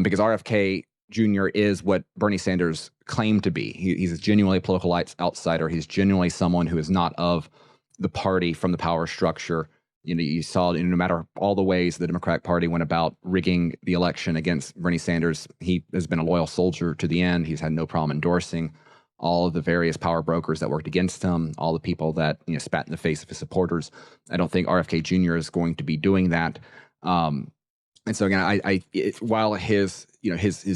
because RFK Jr. is what Bernie Sanders claimed to be. He's a genuinely political outsider. He's genuinely someone who is not of the party from the power structure. You saw no matter all the ways the Democratic Party went about rigging the election against Bernie Sanders, he has been a loyal soldier to the end. He's had no problem endorsing all of the various power brokers that worked against him, all the people that spat in the face of his supporters. I don't think RFK Jr. is going to be doing that. And so again, while his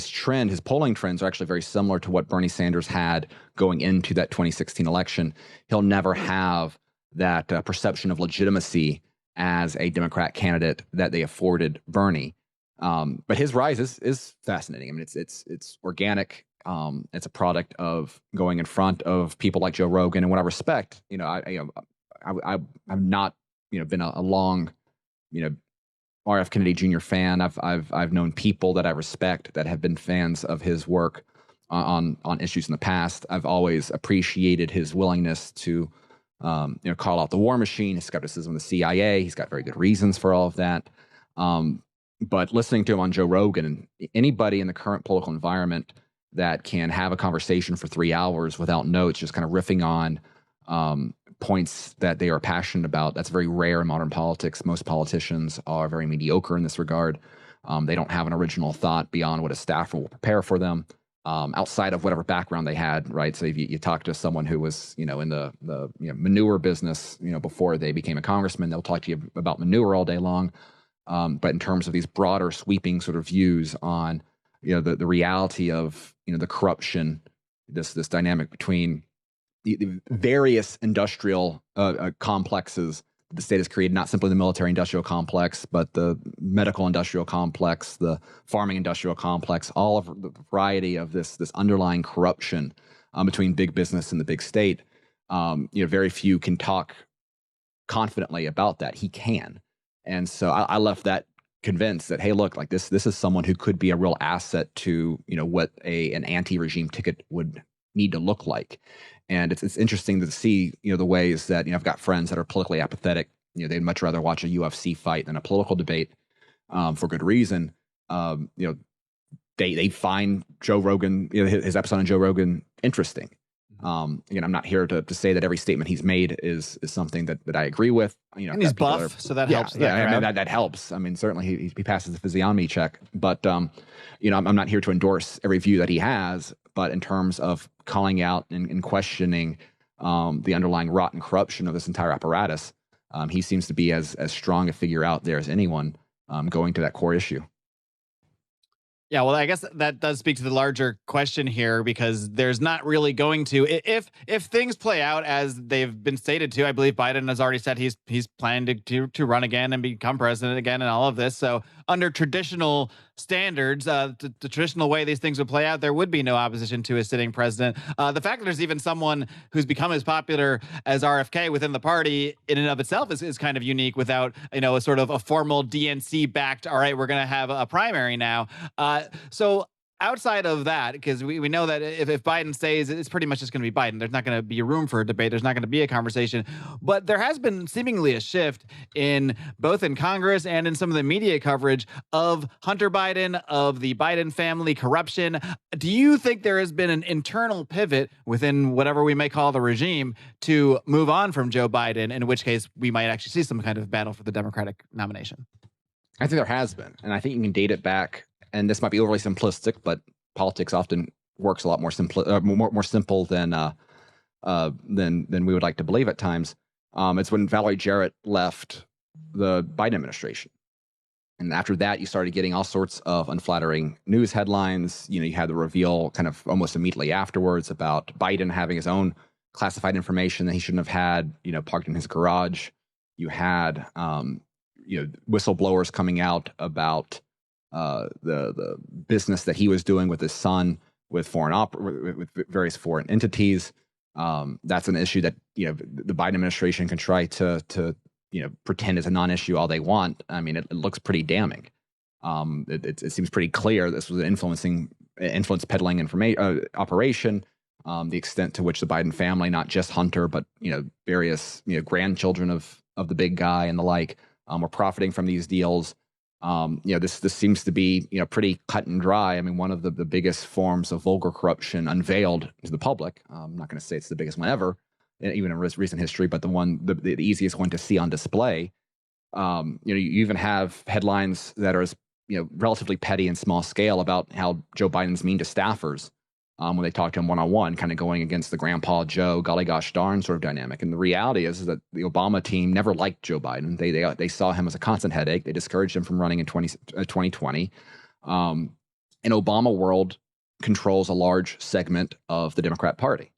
trend, his polling trends are actually very similar to what Bernie Sanders had going into that 2016 election, he'll never have that perception of legitimacy as a Democrat candidate that they afforded Bernie. But his rise is fascinating. I mean, it's organic. It's a product of going in front of people like Joe Rogan. And what I respect, I've not been a long RF Kennedy Jr. fan. I've known people that I respect that have been fans of his work on issues in the past. I've always appreciated his willingness to call out the war machine, his skepticism of the CIA. He's got very good reasons for all of that. But listening to him on Joe Rogan, anybody in the current political environment that can have a conversation for 3 hours without notes, just kind of riffing on points that they are passionate about, that's very rare in modern politics. Most politicians are very mediocre in this regard. They don't have an original thought beyond what a staffer will prepare for them. Outside of whatever background they had, right? So if you talk to someone who was, in the manure business, before they became a congressman, they'll talk to you about manure all day long. But in terms of these broader, sweeping sort of views on, the reality of, the corruption, this dynamic between the various industrial complexes the state has created, not simply the military industrial complex, but the medical industrial complex, the farming industrial complex, all of the variety of this underlying corruption between big business and the big state. Very few can talk confidently about that. He can. And so I left that convinced that, hey, look, like this is someone who could be a real asset to, what an anti-regime ticket would need to look like. And it's interesting to see, the ways that, I've got friends that are politically apathetic. They'd much rather watch a UFC fight than a political debate, for good reason. They find Joe Rogan, his episode on Joe Rogan interesting. Again, I'm not here to say that every statement he's made is something that I agree with. And he's buff, so that helps. That helps. I mean, certainly he passes the physiognomy check. But I'm not here to endorse every view that he has. But in terms of calling out and questioning the underlying rot and corruption of this entire apparatus, he seems to be as strong a figure out there as anyone going to that core issue. Yeah, well, I guess that does speak to the larger question here, because there's not really going to, if things play out as they've been stated to. I believe Biden has already said he's planning to run again and become president again and all of this. So under traditional standards, the traditional way these things would play out, there would be no opposition to a sitting president. The fact that there's even someone who's become as popular as RFK within the party in and of itself is kind of unique without, a sort of a formal DNC backed, all right, we're going to have a primary now. So outside of that, because we know that if Biden stays, it's pretty much just going to be Biden. There's not going to be room for a debate. There's not going to be a conversation. But there has been seemingly a shift in both in Congress and in some of the media coverage of Hunter Biden, of the Biden family corruption. Do you think there has been an internal pivot within whatever we may call the regime to move on from Joe Biden, in which case we might actually see some kind of battle for the Democratic nomination? I think there has been, and I think you can date it back. And this might be overly simplistic, but politics often works a lot more simple than we would like to believe at times. It's when Valerie Jarrett left the Biden administration, and after that, you started getting all sorts of unflattering news headlines. You had the reveal kind of almost immediately afterwards about Biden having his own classified information that he shouldn't have had, parked in his garage. You had whistleblowers coming out about the business that he was doing with his son with with various foreign entities. That's an issue that the Biden administration can try to pretend is a non-issue all they want. I mean, it looks pretty damning. It seems pretty clear this was an influence peddling information operation. The extent to which the Biden family, not just Hunter, but various grandchildren of the big guy and the like, were profiting from these deals. This seems to be pretty cut and dry. I mean, one of the biggest forms of vulgar corruption unveiled to the public. I'm not going to say it's the biggest one ever, even in recent history, but the easiest one to see on display. You even have headlines that are relatively petty and small scale about how Joe Biden's mean to staffers when they talk to him one-on-one, kind of going against the Grandpa Joe, golly gosh darn sort of dynamic. And the reality is that the Obama team never liked Joe Biden. They saw him as a constant headache. They discouraged him from running in 2020. An Obama world controls a large segment of the Democrat Party.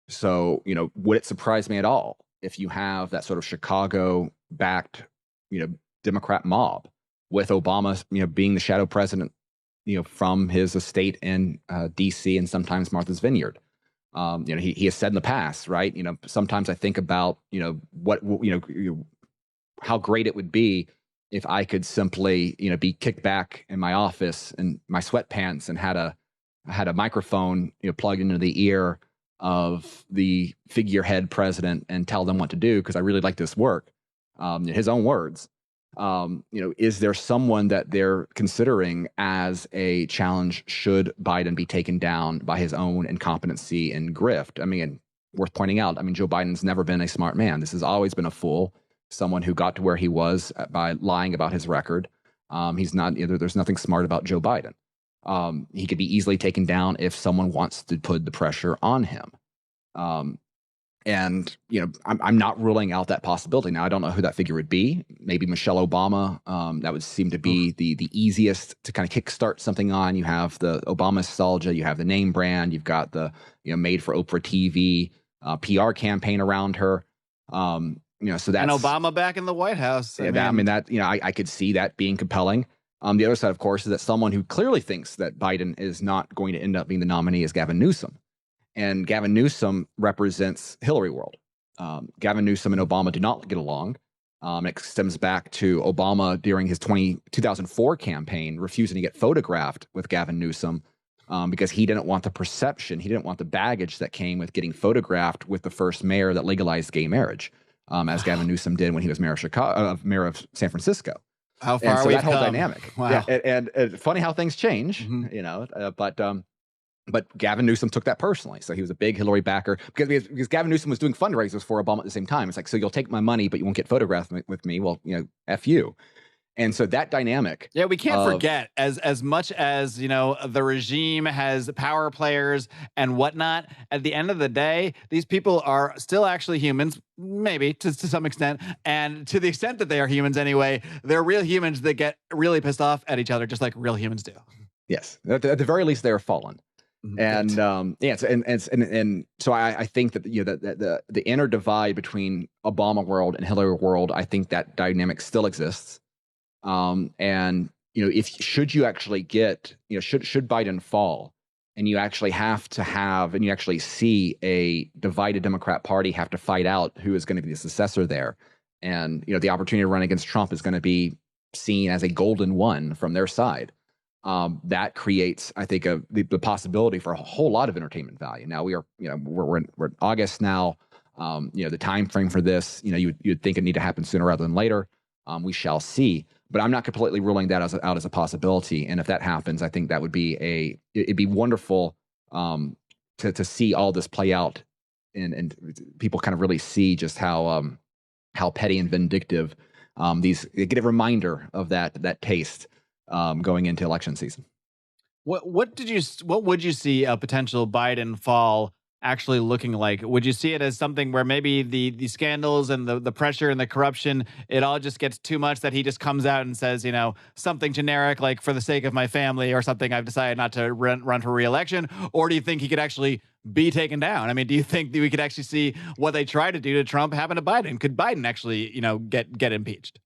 So, would it surprise me at all if you have that sort of Chicago-backed, Democrat mob with Obama, being the shadow president, from his estate in D.C. and sometimes Martha's Vineyard. He has said in the past, right? Sometimes I think about, how great it would be if I could simply, be kicked back in my office in my sweatpants and had a microphone, plugged into the ear of the figurehead president and tell them what to do because I really like this work. His own words. Is there someone that they're considering as a challenge should Biden be taken down by his own incompetency and grift? I mean, worth pointing out, Joe Biden's never been a smart man. This has always been a fool, someone who got to where he was by lying about his record. He's not, there's nothing smart about Joe Biden. He could be easily taken down if someone wants to put the pressure on him. And, I'm not ruling out that possibility. Now, I don't know who that figure would be. Maybe Michelle Obama. That would seem to be the easiest to kind of kickstart something on. You have the Obama nostalgia. You have the name brand. You've got the, made for Oprah TV PR campaign around her. So that's... And Obama back in the White House. I could see that being compelling. The other side, of course, is that someone who clearly thinks that Biden is not going to end up being the nominee is Gavin Newsom. And Gavin Newsom represents Hillary world. Gavin Newsom and Obama do not get along. It stems back to Obama during his 2004 campaign refusing to get photographed with Gavin Newsom because he didn't want the perception, he didn't want the baggage that came with getting photographed with the first mayor that legalized gay marriage, as Gavin Newsom did when he was mayor of San Francisco. How far we've that whole come. dynamic. Wow. Yeah, and funny how things change, But Gavin Newsom took that personally. So he was a big Hillary backer because Gavin Newsom was doing fundraisers for Obama at the same time. It's like, so you'll take my money, but you won't get photographed with me. Well, F you. And so that dynamic. Yeah, we can't forget as much as, the regime has power players and whatnot. At the end of the day, these people are still actually humans, maybe to some extent. And to the extent that they are humans anyway, they're real humans that get really pissed off at each other, just like real humans do. Yes. At the very least, they are fallen. And so I think that the inner divide between Obama world and Hillary world, I think that dynamic still exists. And if should you actually get, should Biden fall, and you actually have to have, and you actually see a divided Democrat Party have to fight out who is going to be the successor there, and the opportunity to run against Trump is going to be seen as a golden one from their side. That creates, I think, the possibility for a whole lot of entertainment value. Now we're in August now. The time frame for this, you'd think it need to happen sooner rather than later. We shall see, but I'm not completely ruling that out as a possibility. And if that happens, I think that would be it'd be wonderful to see all this play out, and people kind of really see just how petty and vindictive they get a reminder of that taste going into election season. What would you see a potential Biden fall actually looking like? Would you see it as something where maybe the scandals and the pressure and the corruption, it all just gets too much that he just comes out and says, something generic like for the sake of my family or something, I've decided not to run for re-election? Or do you think he could actually be taken down? I mean, do you think that we could actually see what they try to do to Trump happen to Biden? Could Biden actually, get impeached?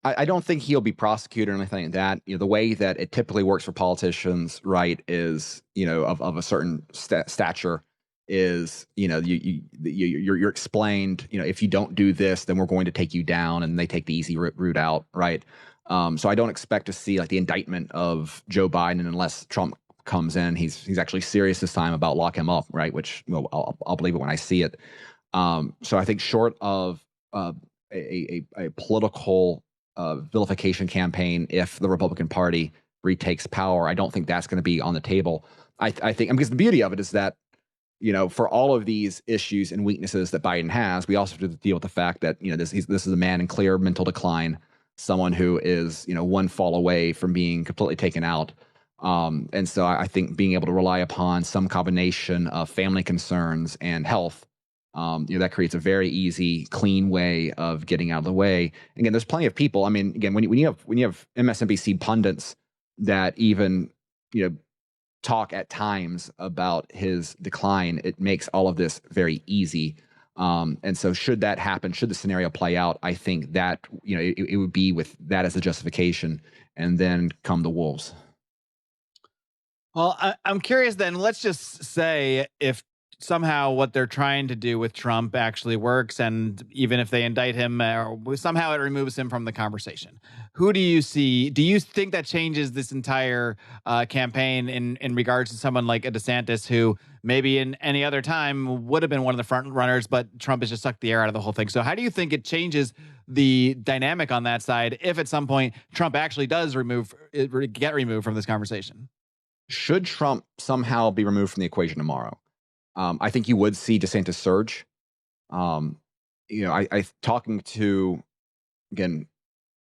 I don't think he'll be prosecuted or anything like that. The way that it typically works for politicians, right, is of a certain stature, is you're explained, if you don't do this, then we're going to take you down, and they take the easy route out, right? So I don't expect to see like the indictment of Joe Biden unless Trump comes in. He's actually serious this time about lock him up, right? Which I'll believe it when I see it. So I think short of a political vilification campaign, if the Republican Party retakes power, I don't think that's going to be on the table. I think, because the beauty of it is that, for all of these issues and weaknesses that Biden has, we also have to deal with the fact that, this is a man in clear mental decline, someone who is, one fall away from being completely taken out. And so I think being able to rely upon some combination of family concerns and health, that creates a very easy, clean way of getting out of the way. Again, there's plenty of people. I mean, again, when you have MSNBC pundits that even, talk at times about his decline, it makes all of this very easy. And so should that happen, should the scenario play out, I think that, it would be with that as a justification, and then come the wolves. Well, I'm curious then, let's just say if somehow what they're trying to do with Trump actually works, and even if they indict him, somehow it removes him from the conversation. Who do you see? Do you think that changes this entire campaign in regards to someone like a DeSantis, who maybe in any other time would have been one of the front runners, but Trump has just sucked the air out of the whole thing? So how do you think it changes the dynamic on that side if at some point Trump actually does get removed from this conversation? Should Trump somehow be removed from the equation tomorrow, I think you would see DeSantis surge. I talking to, again,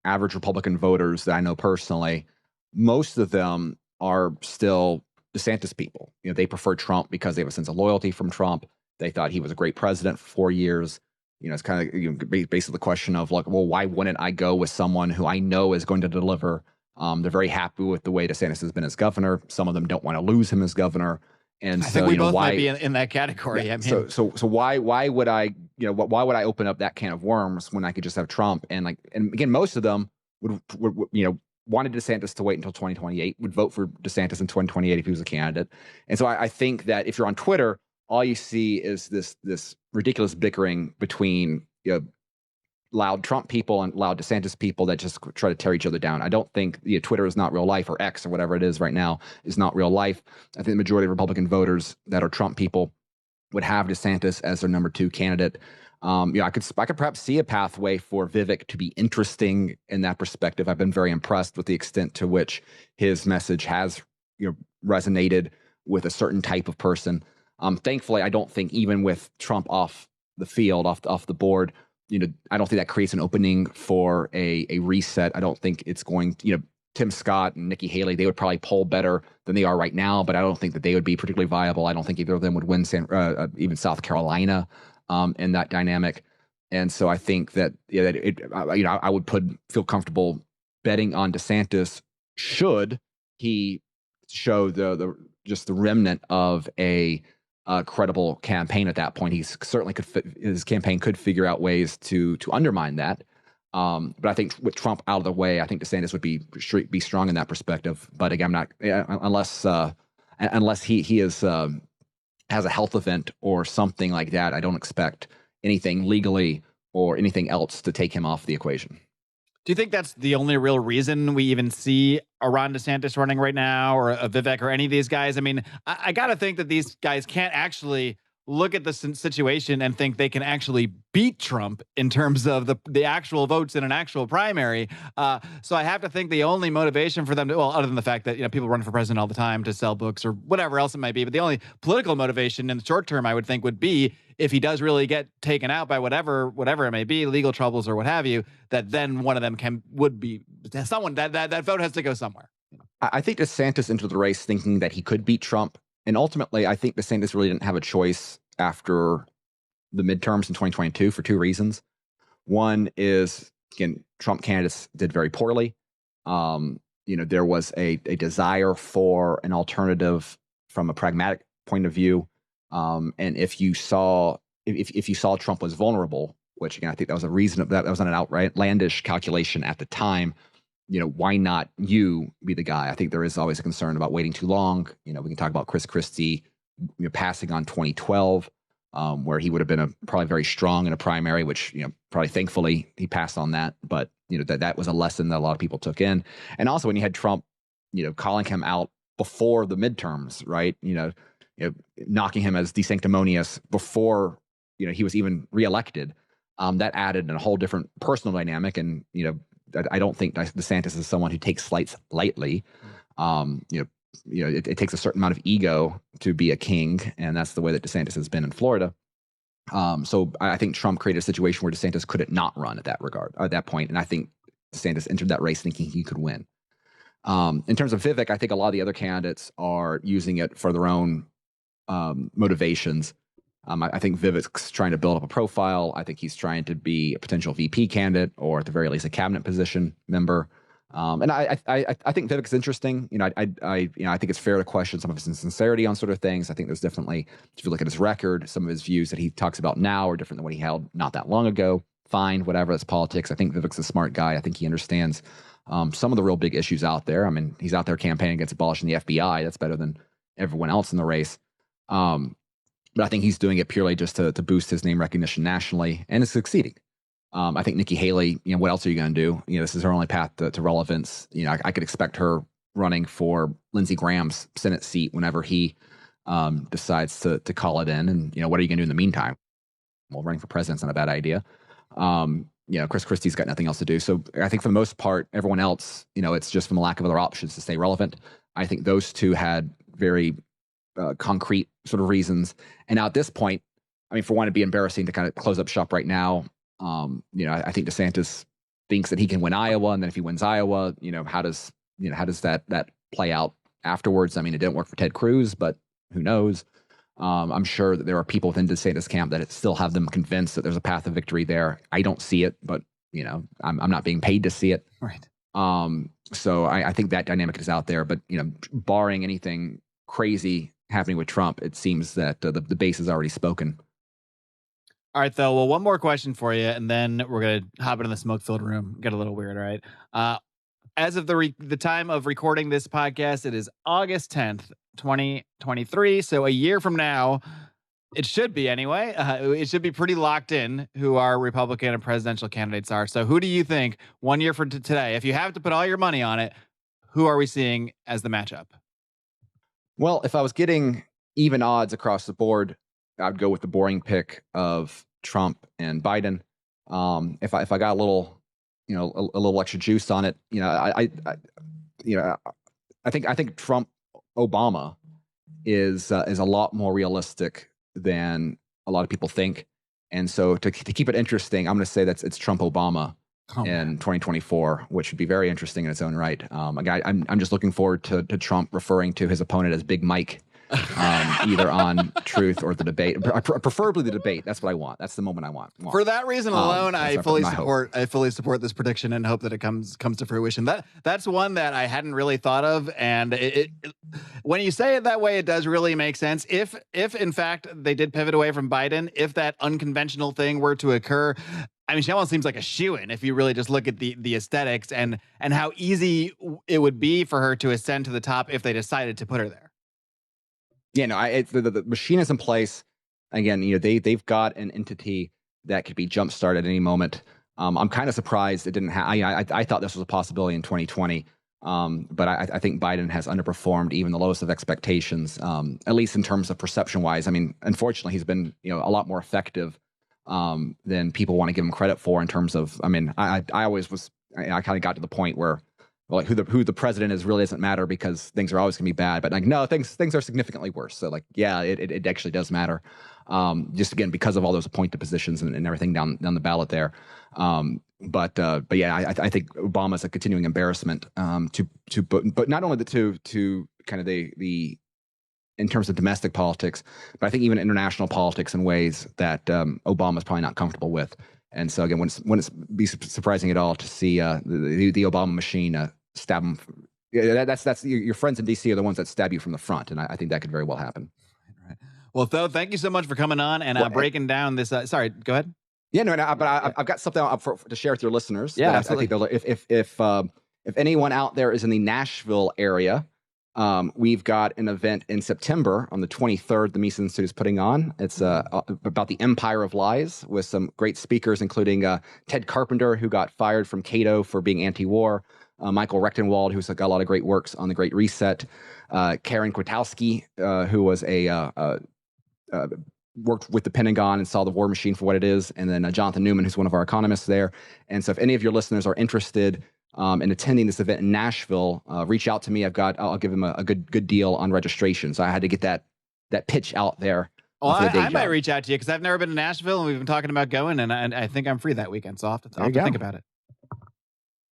average Republican voters that I know personally, most of them are still DeSantis people. They prefer Trump because they have a sense of loyalty from Trump. They thought he was a great president for 4 years. It's kind of basically the question of like, well, why wouldn't I go with someone who I know is going to deliver? They're very happy with the way DeSantis has been as governor. Some of them don't want to lose him as governor. And I think we both might be in that category. Yeah, I mean, so why would I why would I open up that can of worms when I could just have Trump? And again, most of them would wanted DeSantis to wait until 2028, would vote for DeSantis in 2028 if he was a candidate. And so I think that if you're on Twitter, all you see is this ridiculous bickering between loud Trump people and loud DeSantis people that just try to tear each other down. I don't think Twitter is not real life, or X or whatever it is right now is not real life. I think the majority of Republican voters that are Trump people would have DeSantis as their number 2 candidate. I could perhaps see a pathway for Vivek to be interesting in that perspective. I've been very impressed with the extent to which his message has resonated with a certain type of person. Thankfully, I don't think even with Trump off the field, off the board, I don't think that creates an opening for a reset. I don't think it's going to, Tim Scott and Nikki Haley, they would probably poll better than they are right now, but I don't think that they would be particularly viable. I don't think either of them would win even South Carolina in that dynamic. And so I think that I would feel comfortable betting on DeSantis should he show the remnant of a credible campaign at that point. He certainly his campaign could figure out ways to undermine that. But I think with Trump out of the way, I think DeSantis would be strong in that perspective. But again, I'm not unless he is has a health event or something like that. I don't expect anything legally or anything else to take him off the equation. Do you think that's the only real reason we even see a Ron DeSantis running right now, or a Vivek, or any of these guys? I mean, I got to think that these guys can't actually look at the situation and think they can actually beat Trump in terms of the actual votes in an actual primary. So I have to think the only motivation for them well, other than the fact that people run for president all the time to sell books or whatever else it might be, but the only political motivation in the short term, I would think, would be if he does really get taken out by whatever it may be, legal troubles or what have you, that then one of them would be someone that vote has to go somewhere. I think DeSantis entered the race thinking that he could beat Trump. And ultimately, I think DeSantis really didn't have a choice after the midterms in 2022 for two reasons. One is, again, Trump candidates did very poorly. There was a desire for an alternative from a pragmatic point of view. And if you saw Trump was vulnerable, which again, I think that was a reason that was not an outlandish calculation at the time. Why not you be the guy? I think there is always a concern about waiting too long. We can talk about Chris Christie passing on 2012, where he would have been probably very strong in a primary, which, probably thankfully he passed on that. But, that was a lesson that a lot of people took in. And also when you had Trump, calling him out before the midterms, right? Knocking him as desanctimonious before, he was even reelected, that added a whole different personal dynamic. And, I don't think DeSantis is someone who takes slights lightly. It takes a certain amount of ego to be a king, and that's the way that DeSantis has been in Florida. So I think Trump created a situation where DeSantis couldn't not run at that point, and I think DeSantis entered that race thinking he could win. In terms of Vivek, I think a lot of the other candidates are using it for their own motivations. I think Vivek's trying to build up a profile. I think he's trying to be a potential VP candidate, or at the very least a cabinet position member. And I think Vivek's interesting. I think it's fair to question some of his insincerity on sort of things. I think there's definitely, if you look at his record, some of his views that he talks about now are different than what he held not that long ago. Fine, whatever, that's politics. I think Vivek's a smart guy. I think he understands some of the real big issues out there. I mean, he's out there campaigning against abolishing the FBI. That's better than everyone else in the race. But I think he's doing it purely just to boost his name recognition nationally, and is succeeding. I think Nikki Haley, what else are you going to do? This is her only path to relevance. I could expect her running for Lindsey Graham's Senate seat whenever he decides to call it in. And, what are you going to do in the meantime? Well, running for president's not a bad idea. Chris Christie's got nothing else to do. So I think for the most part, everyone else, it's just from a lack of other options to stay relevant. I think those two had very concrete sort of reasons. And now at this point, I mean, for one, it'd be embarrassing to kind of close up shop right now. I think DeSantis thinks that he can win Iowa, and then if he wins Iowa, how does that play out afterwards? I mean, it didn't work for Ted Cruz, but who knows? I'm sure that there are people within DeSantis camp that still have them convinced that there's a path of victory there. I don't see it, but I'm not being paid to see it. Right. So I think that dynamic is out there, but barring anything crazy happening with Trump, it seems that the base is already spoken. All right, though. Well, one more question for you, and then we're going to hop into the smoke-filled room. Get a little weird, all right? As of the time of recording this podcast, it is August 10th, 2023. So a year from now, it should be anyway. It should be pretty locked in who our Republican and presidential candidates are. So who do you think, 1 year from today, if you have to put all your money on it, who are we seeing as the matchup? Well, if I was getting even odds across the board, I'd go with the boring pick of Trump and Biden. If I got a little, a little extra juice on it, I think Trump Obama is a lot more realistic than a lot of people think. And so to keep it interesting, I'm going to say it's Trump Obama in 2024, which would be very interesting in its own right. I'm just looking forward to Trump referring to his opponent as Big Mike. Either on Truth or the debate, preferably the debate. That's what I want. That's the moment I want. For that reason alone, I fully support this prediction and hope that it comes to fruition. That's one that I hadn't really thought of, and it when you say it that way, it does really make sense. If in fact they did pivot away from Biden, if that unconventional thing were to occur, I mean, she almost seems like a shoo-in if you really just look at the aesthetics and how easy it would be for her to ascend to the top if they decided to put her there. Yeah, no, the machine is in place. Again, they've got an entity that could be jump started at any moment. I'm kind of surprised it didn't happen. I thought this was a possibility in 2020, but I think Biden has underperformed even the lowest of expectations, at least in terms of perception-wise. I mean, unfortunately, he's been a lot more effective than people want to give him credit for in terms of. I mean, I always was. I kind of got to the point where, like, who the president is really doesn't matter because things are always going to be bad. But like, no, things are significantly worse. So like, yeah, it actually does matter. Just again because of all those appointed positions and everything down the ballot there. But yeah, I think Obama's a continuing embarrassment but not only to kind of the in terms of domestic politics, but I think even international politics in ways that Obama's probably not comfortable with. And so again, wouldn't it be surprising at all to see the Obama machine stab him? That's your friends in DC are the ones that stab you from the front, and I think that could very well happen. Right. Well, Tho, thank you so much for coming on and breaking down this. Sorry, go ahead. Yeah, no, but I've got something up to share with your listeners. Yeah, absolutely. I think if anyone out there is in the Nashville area, we've got an event in September on the 23rd. The Mises Institute is putting on. It's about the Empire of Lies with some great speakers, including Ted Carpenter, who got fired from Cato for being anti-war. Michael Rechtenwald, who's got a lot of great works on the Great Reset. Karen Kwiatkowski, who was worked with the Pentagon and saw the war machine for what it is. And then Jonathan Newman, who's one of our economists there. And so if any of your listeners are interested in attending this event in Nashville, reach out to me. I'll give them a good deal on registration. So I had to get that pitch out there. Well, I might reach out to you because I've never been to Nashville and we've been talking about going, and I think I'm free that weekend. So I'll have to think about it.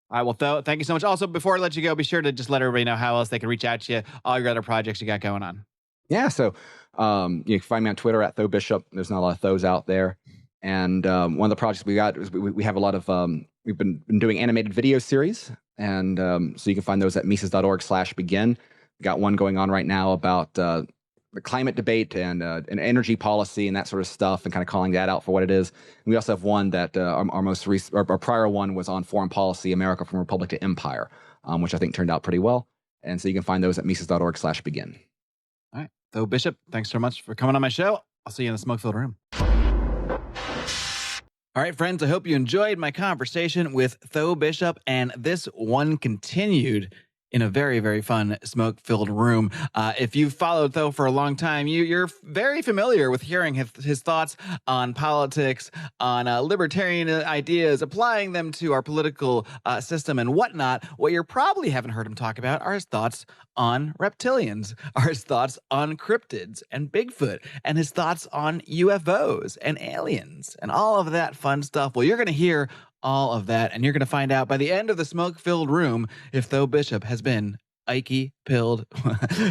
All right, well, Tho, thank you so much. Also, before I let you go, be sure to just let everybody know how else they can reach out to you, all your other projects you got going on. Yeah, so you can find me on Twitter at Tho Bishop. There's not a lot of Thos out there. And one of the projects we got is we have a lot of, we've been doing animated video series. And so you can find those at Mises.org/begin. We got one going on right now about the climate debate and energy policy and that sort of stuff, and kind of calling that out for what it is. And we also have one that our prior one was on foreign policy, America from Republic to Empire, which I think turned out pretty well. And so you can find those at Mises.org/begin. All right. Tho Bishop, thanks so much for coming on my show. I'll see you in the smoke-filled room. All right, friends, I hope you enjoyed my conversation with Tho Bishop, and this one continued in a very, very fun smoke-filled room. If you've followed Tho for a long time, you're very familiar with hearing his thoughts on politics, on libertarian ideas, applying them to our political system and whatnot. What you probably haven't heard him talk about are his thoughts on reptilians, are his thoughts on cryptids and Bigfoot, and his thoughts on UFOs and aliens and all of that fun stuff. Well, you're going to hear all of that, and you're going to find out by the end of the smoke-filled room if Tho Bishop has been Ikey pilled.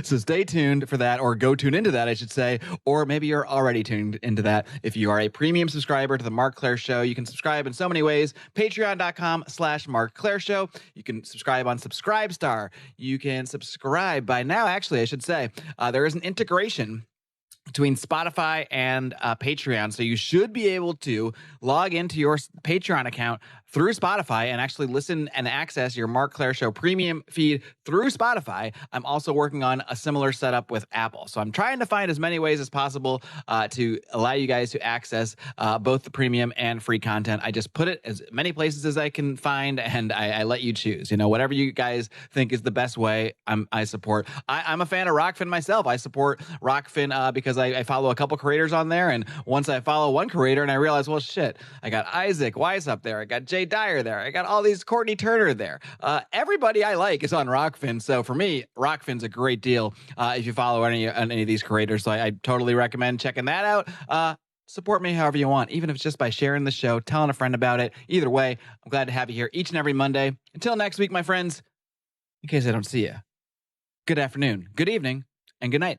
So stay tuned for that, or go tune into that, I should say, or maybe you're already tuned into that. If you are a premium subscriber to the Marc Clair Show, you can subscribe in so many ways. Patreon.com/Marc Clair Show. You can subscribe on Subscribestar. You can subscribe by now, actually, I should say. There is an integration between Spotify and Patreon. So you should be able to log into your Patreon account through Spotify and actually listen and access your Marc Clair Show premium feed through Spotify. I'm also working on a similar setup with Apple. So I'm trying to find as many ways as possible to allow you guys to access both the premium and free content. I just put it as many places as I can find, and I let you choose. Whatever you guys think is the best way, I support. I'm a fan of Rockfin myself. I support Rockfin because I follow a couple creators on there, and once I follow one creator and I realize, well, shit, I got Isaac Weiss up there, I got Jay Dyer there, I got all these Courtney Turner there. Everybody I like is on Rockfin, so for me, Rockfin's a great deal if you follow any of these creators. So I totally recommend checking that out. Support me however you want, even if it's just by sharing the show, telling a friend about it. Either way, I'm glad to have you here each and every Monday. Until next week, my friends, in case I don't see you, good afternoon, good evening, and good night.